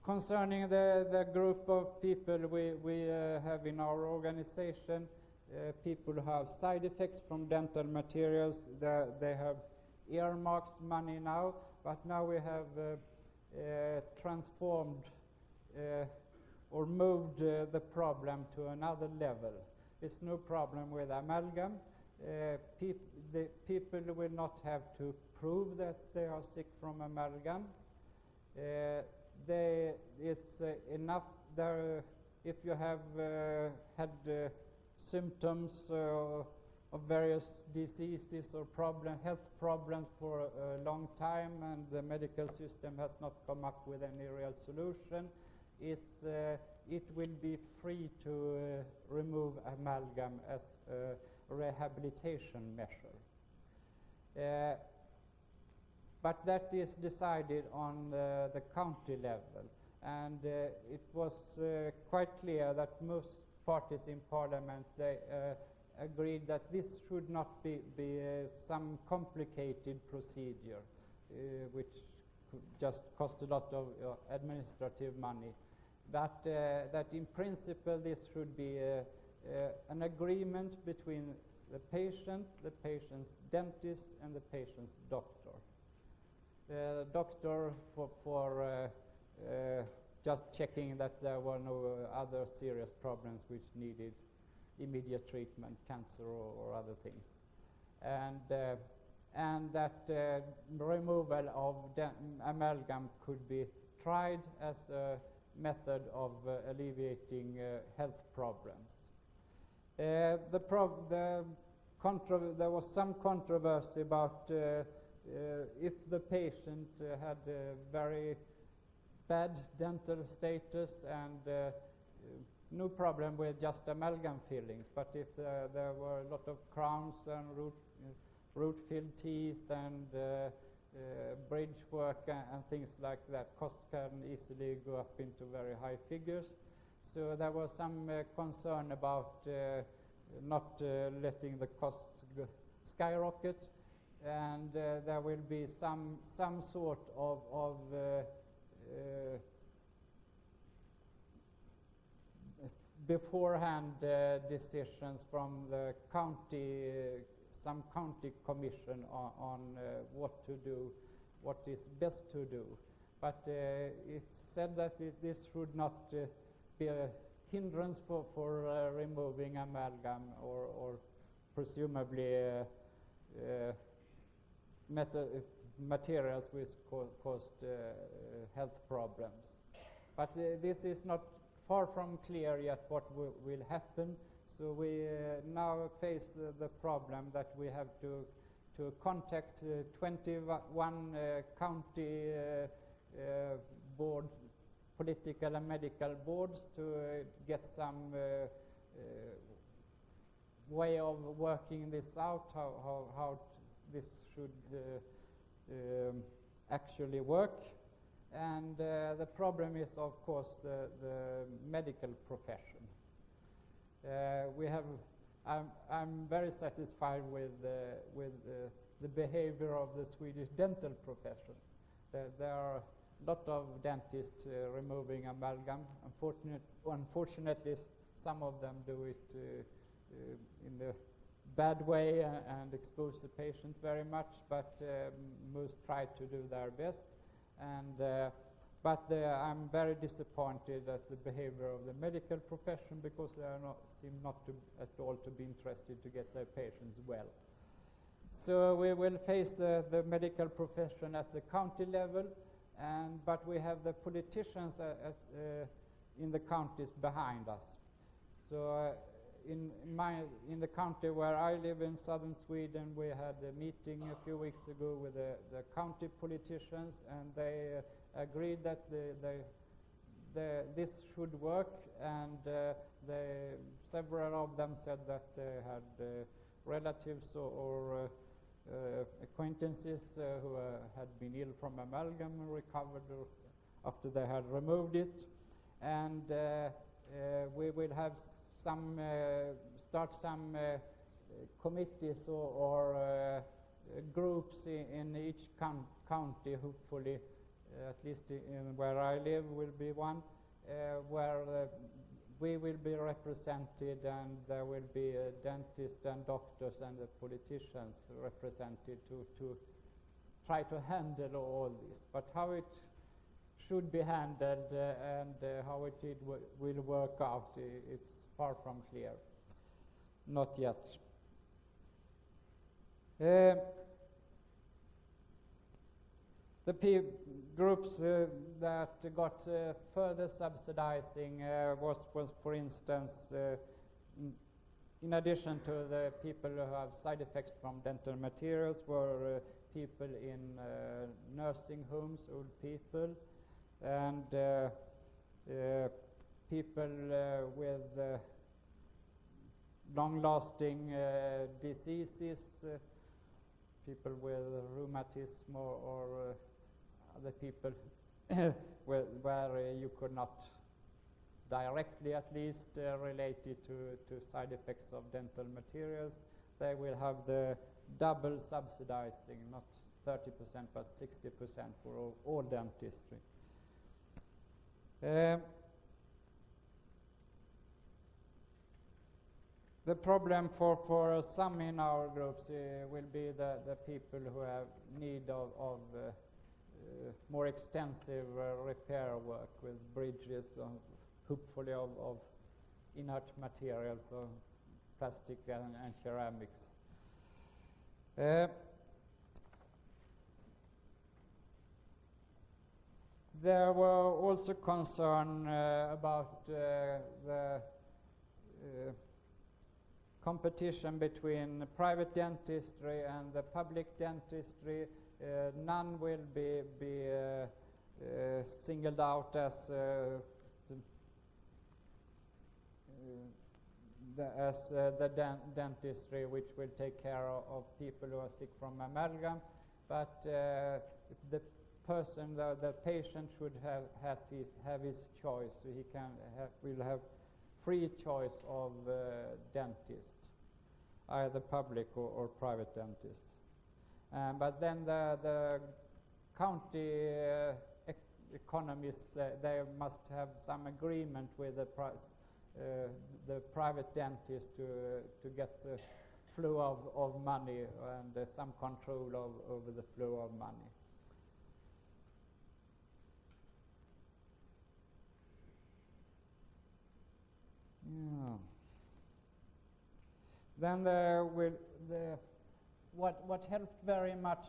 Concerning the group of people we have in our organization, people who have side effects from dental materials, they have earmarked money now, but now we have transformed or moved the problem to another level. It's no problem with amalgam. The people will not have to prove that they are sick from amalgam. It's enough there if you have had symptoms of various diseases or health problems for a long time, and the medical system has not come up with any real solution. It will be free to remove amalgam as a rehabilitation measure. But that is decided on the county level, and it was quite clear that most parties in Parliament, they agreed that this should not be some complicated procedure, which could just cost a lot of administrative money. But that in principle this should be an agreement between the patient, the patient's dentist, and the patient's doctor. The doctor for just checking that there were no other serious problems which needed immediate treatment, cancer or other things, and that removal of amalgam could be tried as a method of alleviating health problems. There was some controversy about if the patient had a very bad dental status and no problem with just amalgam fillings, but if there were a lot of crowns and root-filled teeth and bridge work and things like that, costs can easily go up into very high figures. So there was some concern about not letting the costs skyrocket, and there will be some sort of beforehand decisions from the county, some county commission on what to do, what is best to do. But it's said that this should not be a hindrance for removing amalgam or presumably materials which caused health problems. But this is not far from clear yet what will happen. So we now face the problem that we have to contact 21 county board, political and medical boards to get some way of working this out, how this should actually work. And the problem is, of course, the medical profession. I'm very satisfied with the behavior of the Swedish dental profession. There are a lot of dentists removing amalgam. Unfortunately, some of them do it in the bad way and expose the patient very much, but most try to do their best. But I'm very disappointed at the behavior of the medical profession, because they seem not to at all to be interested to get their patients well. So we will face the medical profession at the county level, but we have the politicians in the counties behind us. So in the county where I live in southern Sweden, we had a meeting a few weeks ago with the county politicians, and they agreed that this should work, and several of them said that they had relatives or acquaintances who had been ill from amalgam and recovered after they had removed it, and we will have start some committees or groups in each county, hopefully, at least in where I live will be one, where we will be represented, and there will be dentists and doctors and the politicians represented to try to handle all this. But how it should be handled and how it will work out, it's far from clear. Not yet. The groups that got further subsidizing was, for instance, in addition to the people who have side effects from dental materials, were people in nursing homes, old people, and people with long-lasting diseases, people with rheumatism or other people where you could not directly at least relate it to side effects of dental materials. They will have the double subsidizing, not 30% but 60% for all dentistry. The problem for some in our groups will be the people who have need of more extensive repair work with bridges, hopefully of inert materials, of plastic and ceramics. There were also concern about the competition between private dentistry and the public dentistry. None will be singled out as the dentistry which will take care of people who are sick from amalgam, but the person, the patient should have his choice. So he will have free choice of dentist, either public or private dentist. But then the county economists, they must have some agreement with the private dentist to get the flow of money and some control over the flow of money. Yeah. Then what helped very much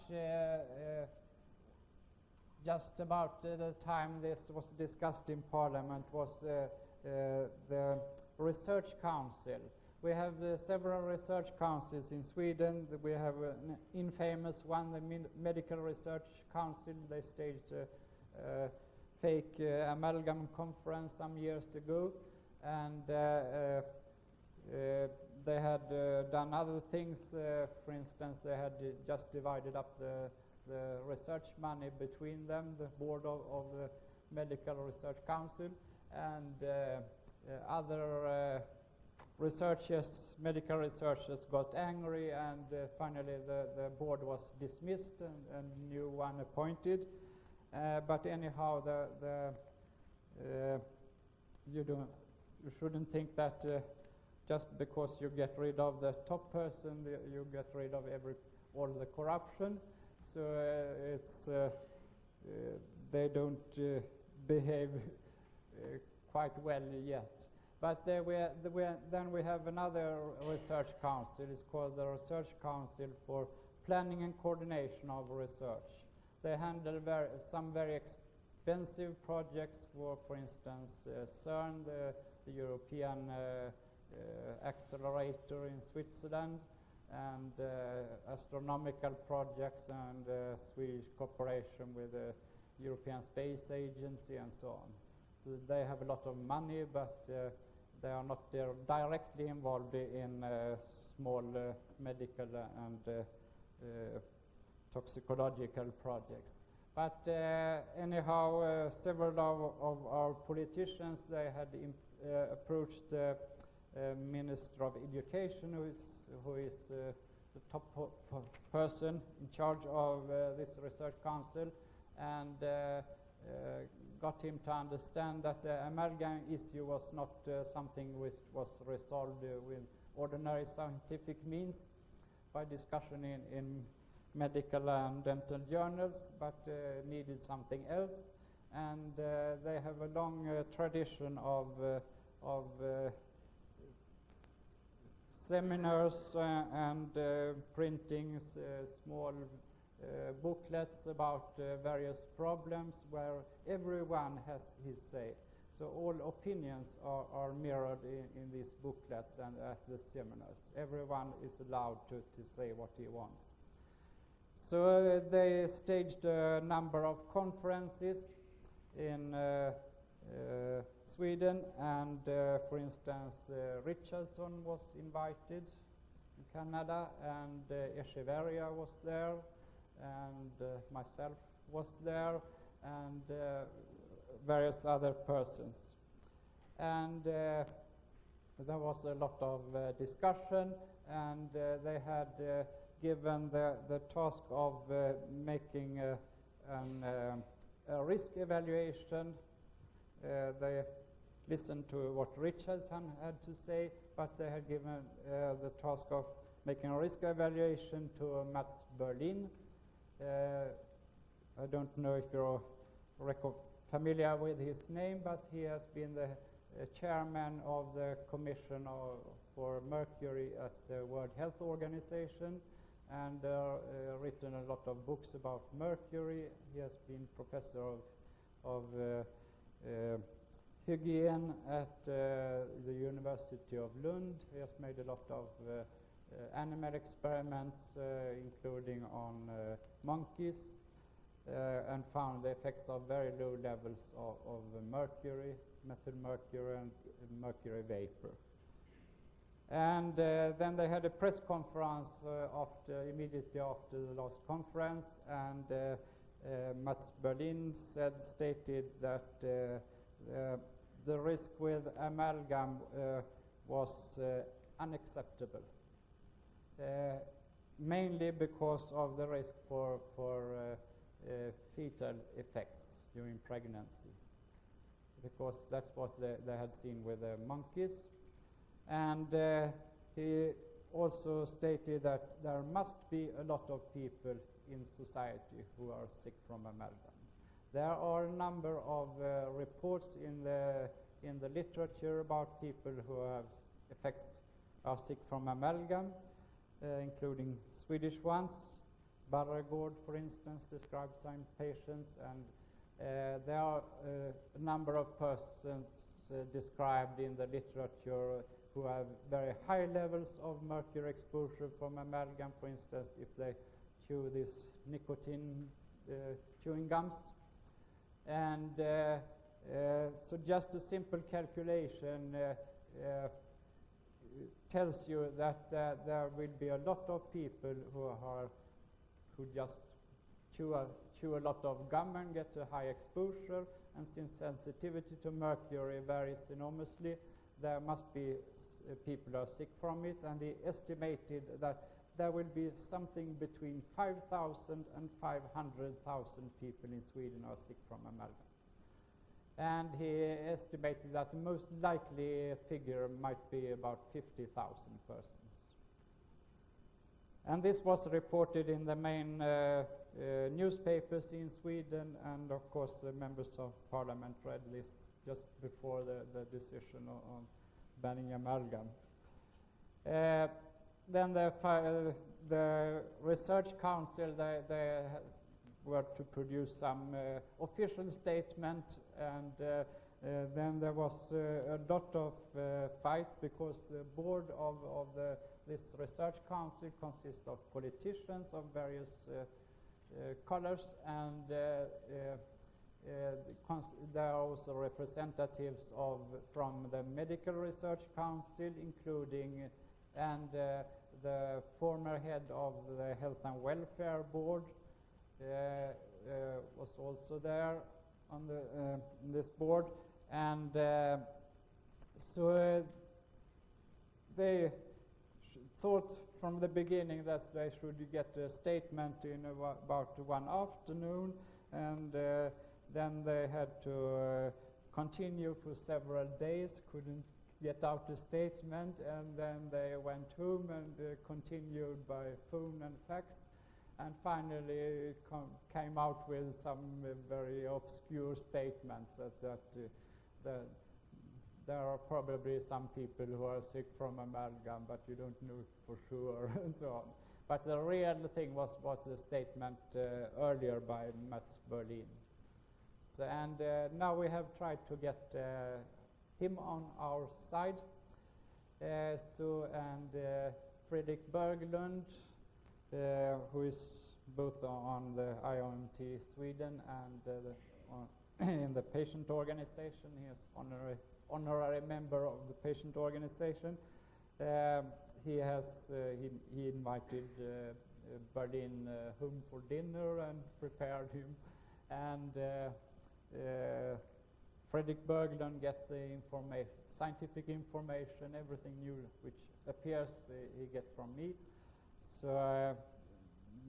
just about the time this was discussed in Parliament was the Research Council. We have several research councils in Sweden. We have an infamous one, the Medical Research Council. They staged a fake amalgam conference some years ago, and they had done other things. For instance, they had just divided up the research money between them, the board of the Medical Research Council, and other researchers, medical researchers got angry, and finally the board was dismissed and new one appointed. But anyhow, you shouldn't think that just because you get rid of the top person, you get rid of all the corruption. So they don't behave quite well yet. But then we have another research council. It's called the Research Council for Planning and Coordination of Research. They handle some very expensive projects for instance, CERN, the European accelerator in Switzerland, and astronomical projects, and Swedish cooperation with the European Space Agency and so on. So they have a lot of money, but they are not directly involved in small medical and toxicological projects. But anyhow, several of our politicians, they had approached the Minister of Education, who is the top person in charge of this research council, and got him to understand that the amalgam issue was not something which was resolved with ordinary scientific means by discussion in medical and dental journals, but needed something else. And they have a long tradition of seminars and printings, small booklets about various problems where everyone has his say. So all opinions are mirrored in these booklets and at the seminars. Everyone is allowed to say what he wants. So they staged a number of conferences in Sweden, and for instance, Richardson was invited in Canada, and Echeverria was there, and myself was there, and various other persons. And there was a lot of discussion, and they had given the task of making a risk evaluation. They listened to what Richardson had to say, but they had given the task of making a risk evaluation to Mats Berlin. I don't know if you're familiar with his name, but he has been the chairman of the Commission for Mercury at the World Health Organization, and written a lot of books about mercury. He has been professor of hygiene at the University of Lund. He has made a lot of animal experiments, including on monkeys, and found the effects of very low levels of mercury, methyl mercury, and mercury vapor. And then they had a press conference immediately after the last conference, and Mats Berlin stated that the risk with amalgam was unacceptable, mainly because of the risk for fetal effects during pregnancy, because that's what they had seen with the monkeys. And he also stated that there must be a lot of people in society who are sick from amalgam. There are a number of reports in the literature about people who are sick from amalgam, including Swedish ones. Barregård, for instance, described some patients, and there are a number of persons described in the literature who have very high levels of mercury exposure from amalgam, for instance, if they chew these nicotine chewing gums. And so just a simple calculation tells you that there will be a lot of people who just chew a lot of gum and get a high exposure, and since sensitivity to mercury varies enormously, there must be people who are sick from it, and he estimated that there will be something between 5,000 and 500,000 people in Sweden are sick from amalgam. And he estimated that the most likely figure might be about 50,000 persons. And this was reported in the main newspapers in Sweden, and of course the members of parliament read this just before the decision on banning amalgam. Then the research council, they were to produce some official statement, and then there was a lot of fight, because the board of this research council consists of politicians of various colors, and there are also representatives from the medical research council, including the former head of the health and welfare board was also there on this board, and so they thought from the beginning that they should get a statement in about one afternoon, and then they had to continue for several days, couldn't get out a statement, and then they went home and continued by phone and fax, and finally came out with some very obscure statements that there are probably some people who are sick from amalgam, but you don't know for sure, and so on. But the real thing was the statement earlier by Mats Berlin. So, and now we have tried to get him on our side. Fredrik Berglund, who is both on the IAOMT Sweden and in the patient organization. He is honorary member of the patient organization. He invited Berlin home for dinner and prepared him. And Fredrik Berglund get the scientific information, everything new which appears he get from me. So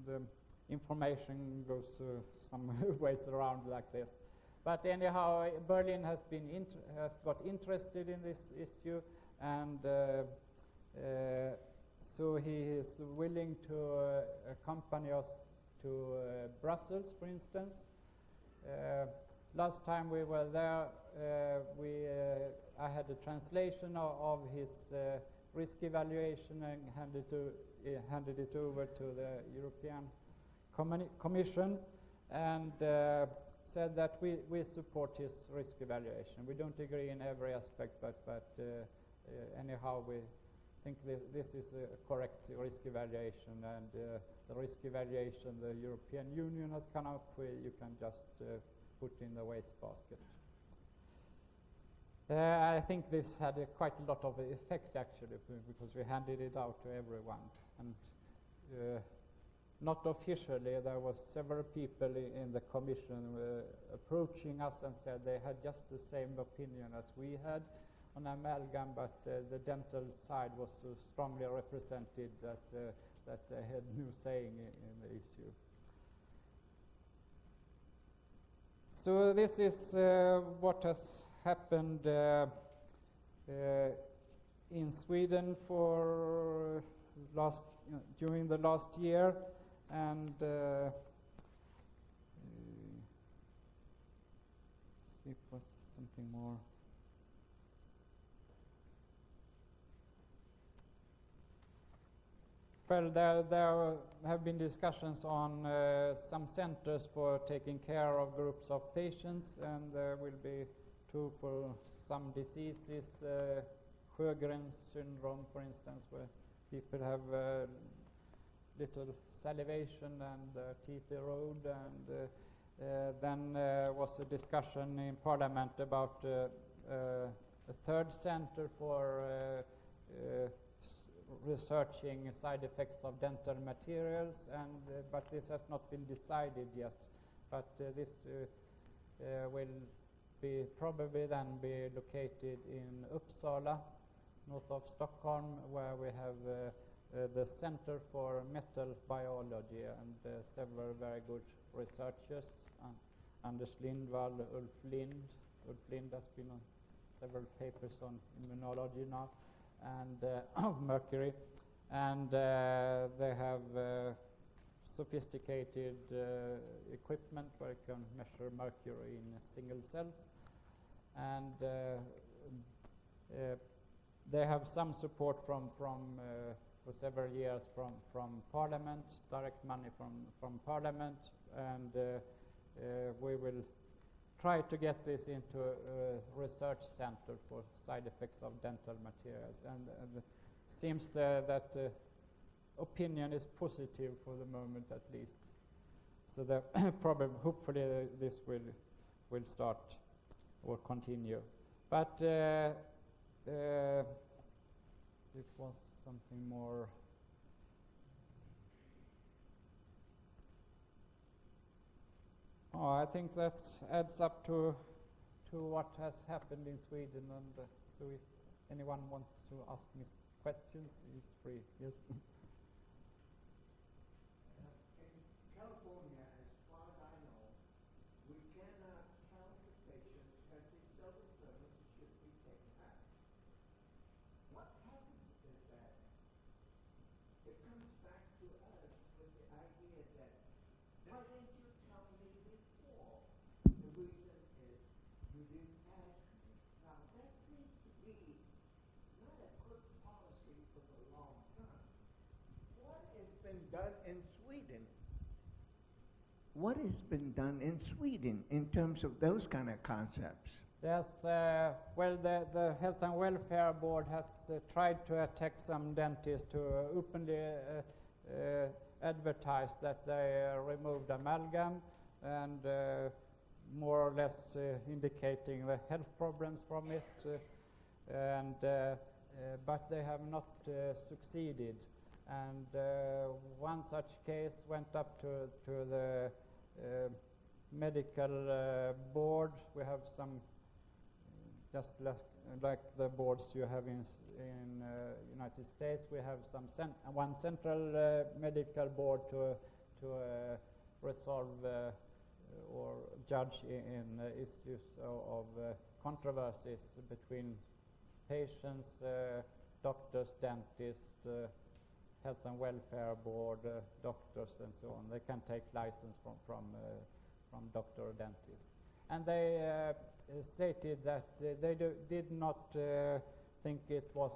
the information goes some ways around like this. But anyhow, Berlin has got interested in this issue, and so he is willing to accompany us to Brussels, for instance. Last time we were there, I had a translation of his risk evaluation and handed it over to the European Commission, and said that we support his risk evaluation. We don't agree in every aspect, but anyhow we think this is a correct risk evaluation, and the risk evaluation the European Union has come up with, you can just put in the wastebasket. I think this had quite a lot of effect actually, because we handed it out to everyone, and not officially, there was several people in the commission approaching us and said they had just the same opinion as we had on amalgam, but the dental side was so strongly represented that they had no saying in the issue. So this is what has happened in Sweden for during the last year, and see if was something more. Well, there have been discussions on some centers for taking care of groups of patients, and there will be two for some diseases, Sjögren's syndrome, for instance, where people have little salivation and teeth erode, and then was a discussion in Parliament about a third center for researching side effects of dental materials, and but this has not been decided yet. But this will probably then be located in Uppsala, north of Stockholm, where we have the Center for Metal Biology and several very good researchers, Anders Lindvall, Ulf Lind. Ulf Lind has been on several papers on immunology now, and of mercury, and they have sophisticated equipment where you can measure mercury in single cells, and they have some support from for several years from Parliament, direct money from Parliament, and we will try to get this into a research center for side effects of dental materials, and seems that opinion is positive for the moment at least. So the hopefully this will start or continue. But it was something more. Oh, I think that adds up to what has happened in Sweden, and so if anyone wants to ask me questions, he's free. Yes. In California, as far as I know, we cannot tell the patient that the civil service should be taken out. What happens is that it comes back to us with the idea that, why didn't you tell me before? The reason is you didn't ask me. Now that seems to been done in Sweden? What has been done in Sweden in terms of those kind of concepts? Yes, well, the Health and Welfare Board has tried to attack some dentists to openly advertise that they removed amalgam and more or less indicating the health problems from it, but they have not succeeded. And one such case went up to the medical board. We have some, just like the boards you have in United States, we have some one central medical board to resolve or judge in issues of controversies between patients, doctors, dentists, Health and Welfare Board, doctors, and so on. They can take license from doctor or dentist. And they stated that they did not think it was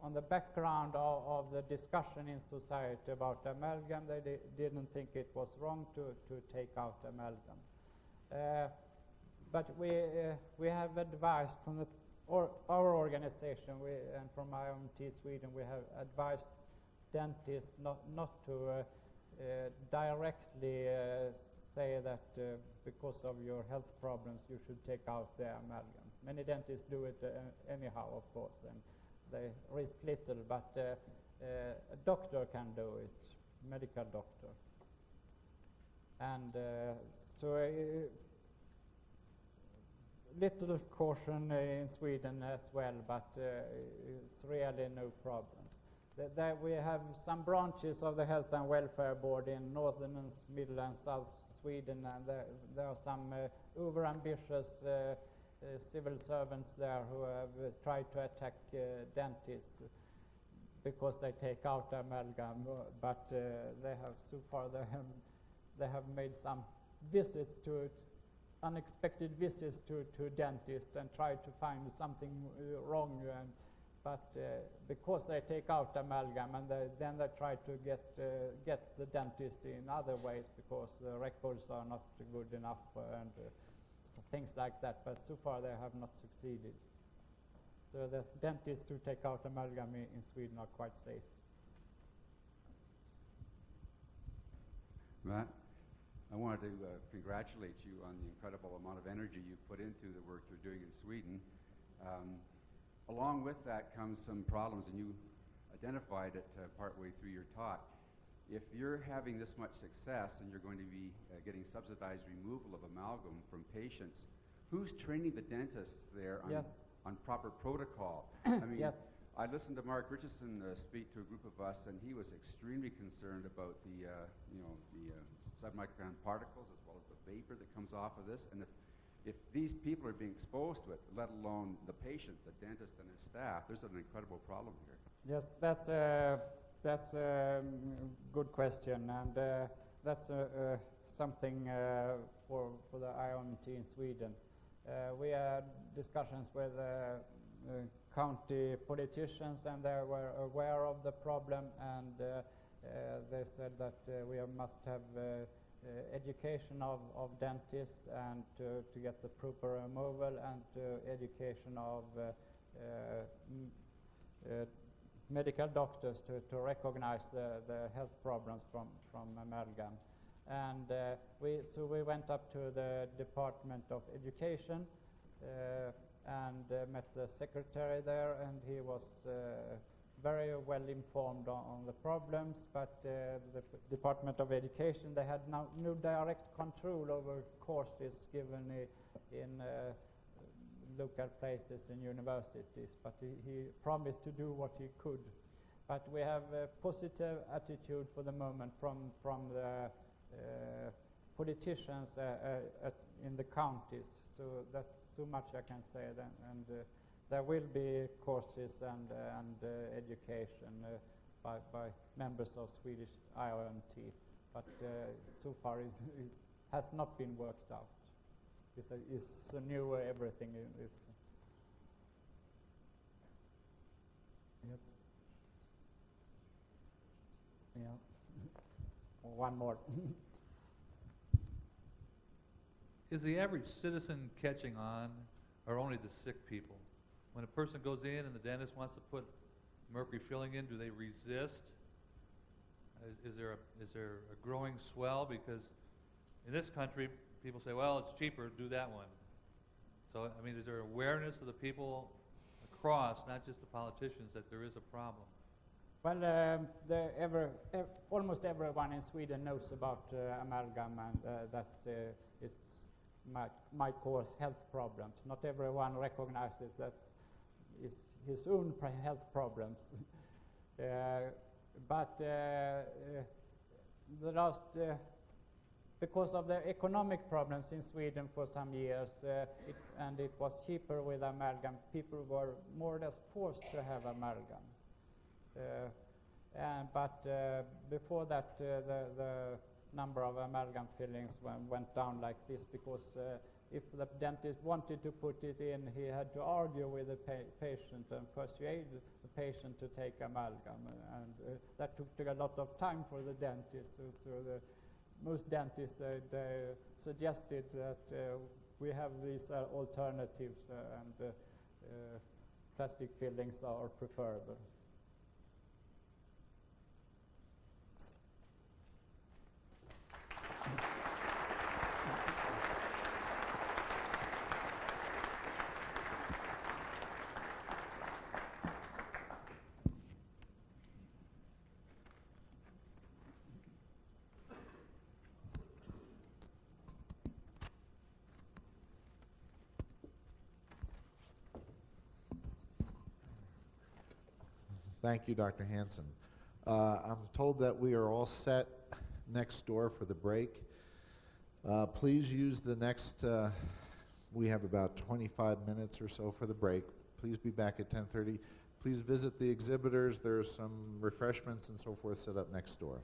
on the background of the discussion in society about amalgam. They didn't think it was wrong to take out amalgam. But we have advised from our organization and from IAOMT Sweden, we have advised dentists not to directly say that because of your health problems you should take out the amalgam. Many dentists do it anyhow, of course, and they risk little, but a doctor can do it, medical doctor. And so little caution in Sweden as well, but it's really no problems. We have some branches of the Health and Welfare Board in northern and middle and south Sweden, and there are some overambitious civil servants there who have tried to attack dentists because they take out amalgam, but they have so far they have made some visits to it, unexpected visits to dentists and tried to find something wrong, but because they take out amalgam and then they try to get the dentist in other ways because the records are not good enough and things like that, but so far they have not succeeded. So the dentists who take out amalgam in Sweden are quite safe. Matt, I wanted to congratulate you on the incredible amount of energy you put into the work you're doing in Sweden. Along with that comes some problems, and you identified it partway through your talk. If you're having this much success and you're going to be getting subsidized removal of amalgam from patients, who's training the dentists there on proper protocol? I mean, Yes. I listened to Mark Richardson speak to a group of us, and he was extremely concerned about the submicron particles as well as the vapor that comes off of this. And if these people are being exposed to it, let alone the patient, the dentist, and his staff, there's an incredible problem here. Yes, that's a good question, and that's something for the IAOMT in Sweden. We had discussions with county politicians, and they were aware of the problem, and they said that we must have education of dentists and to get the proper removal, and education of medical doctors to recognize the health problems from amalgam. And so we went up to the Department of Education and met the secretary there, and he was very well informed on the problems, but the Department of Education, they had no direct control over courses given in local places and universities, but he promised to do what he could. But we have a positive attitude for the moment from the politicians in the counties, so that's so much I can say then, and there will be courses and education by members of Swedish IAOMT, but so far it has not been worked out. It's a new everything. Yes. one more. Is the average citizen catching on, or only the sick people? When a person goes in and the dentist wants to put mercury filling in, do they resist? Is there a growing swell? Because in this country, people say, well, it's cheaper, do that one. So, I mean, is there awareness of the people across, not just the politicians, that there is a problem? Well, almost everyone in Sweden knows about amalgam, and it might cause health problems. Not everyone recognizes that it's his own health problems. But the last, because of the economic problems in Sweden for some years, and it was cheaper with amalgam, people were more or less forced to have amalgam. But before that, the number of amalgam fillings went down like this, because if the dentist wanted to put it in, he had to argue with the patient and persuade the patient to take amalgam, and that took a lot of time for the dentist. So most dentists they suggested that we have these alternatives, and plastic fillings are preferable. Thank you, Dr. Hanson. I'm told that we are all set next door for the break. Please use the next, we have about 25 minutes or so for the break. Please be back at 10:30. Please visit the exhibitors. There's some refreshments and so forth set up next door.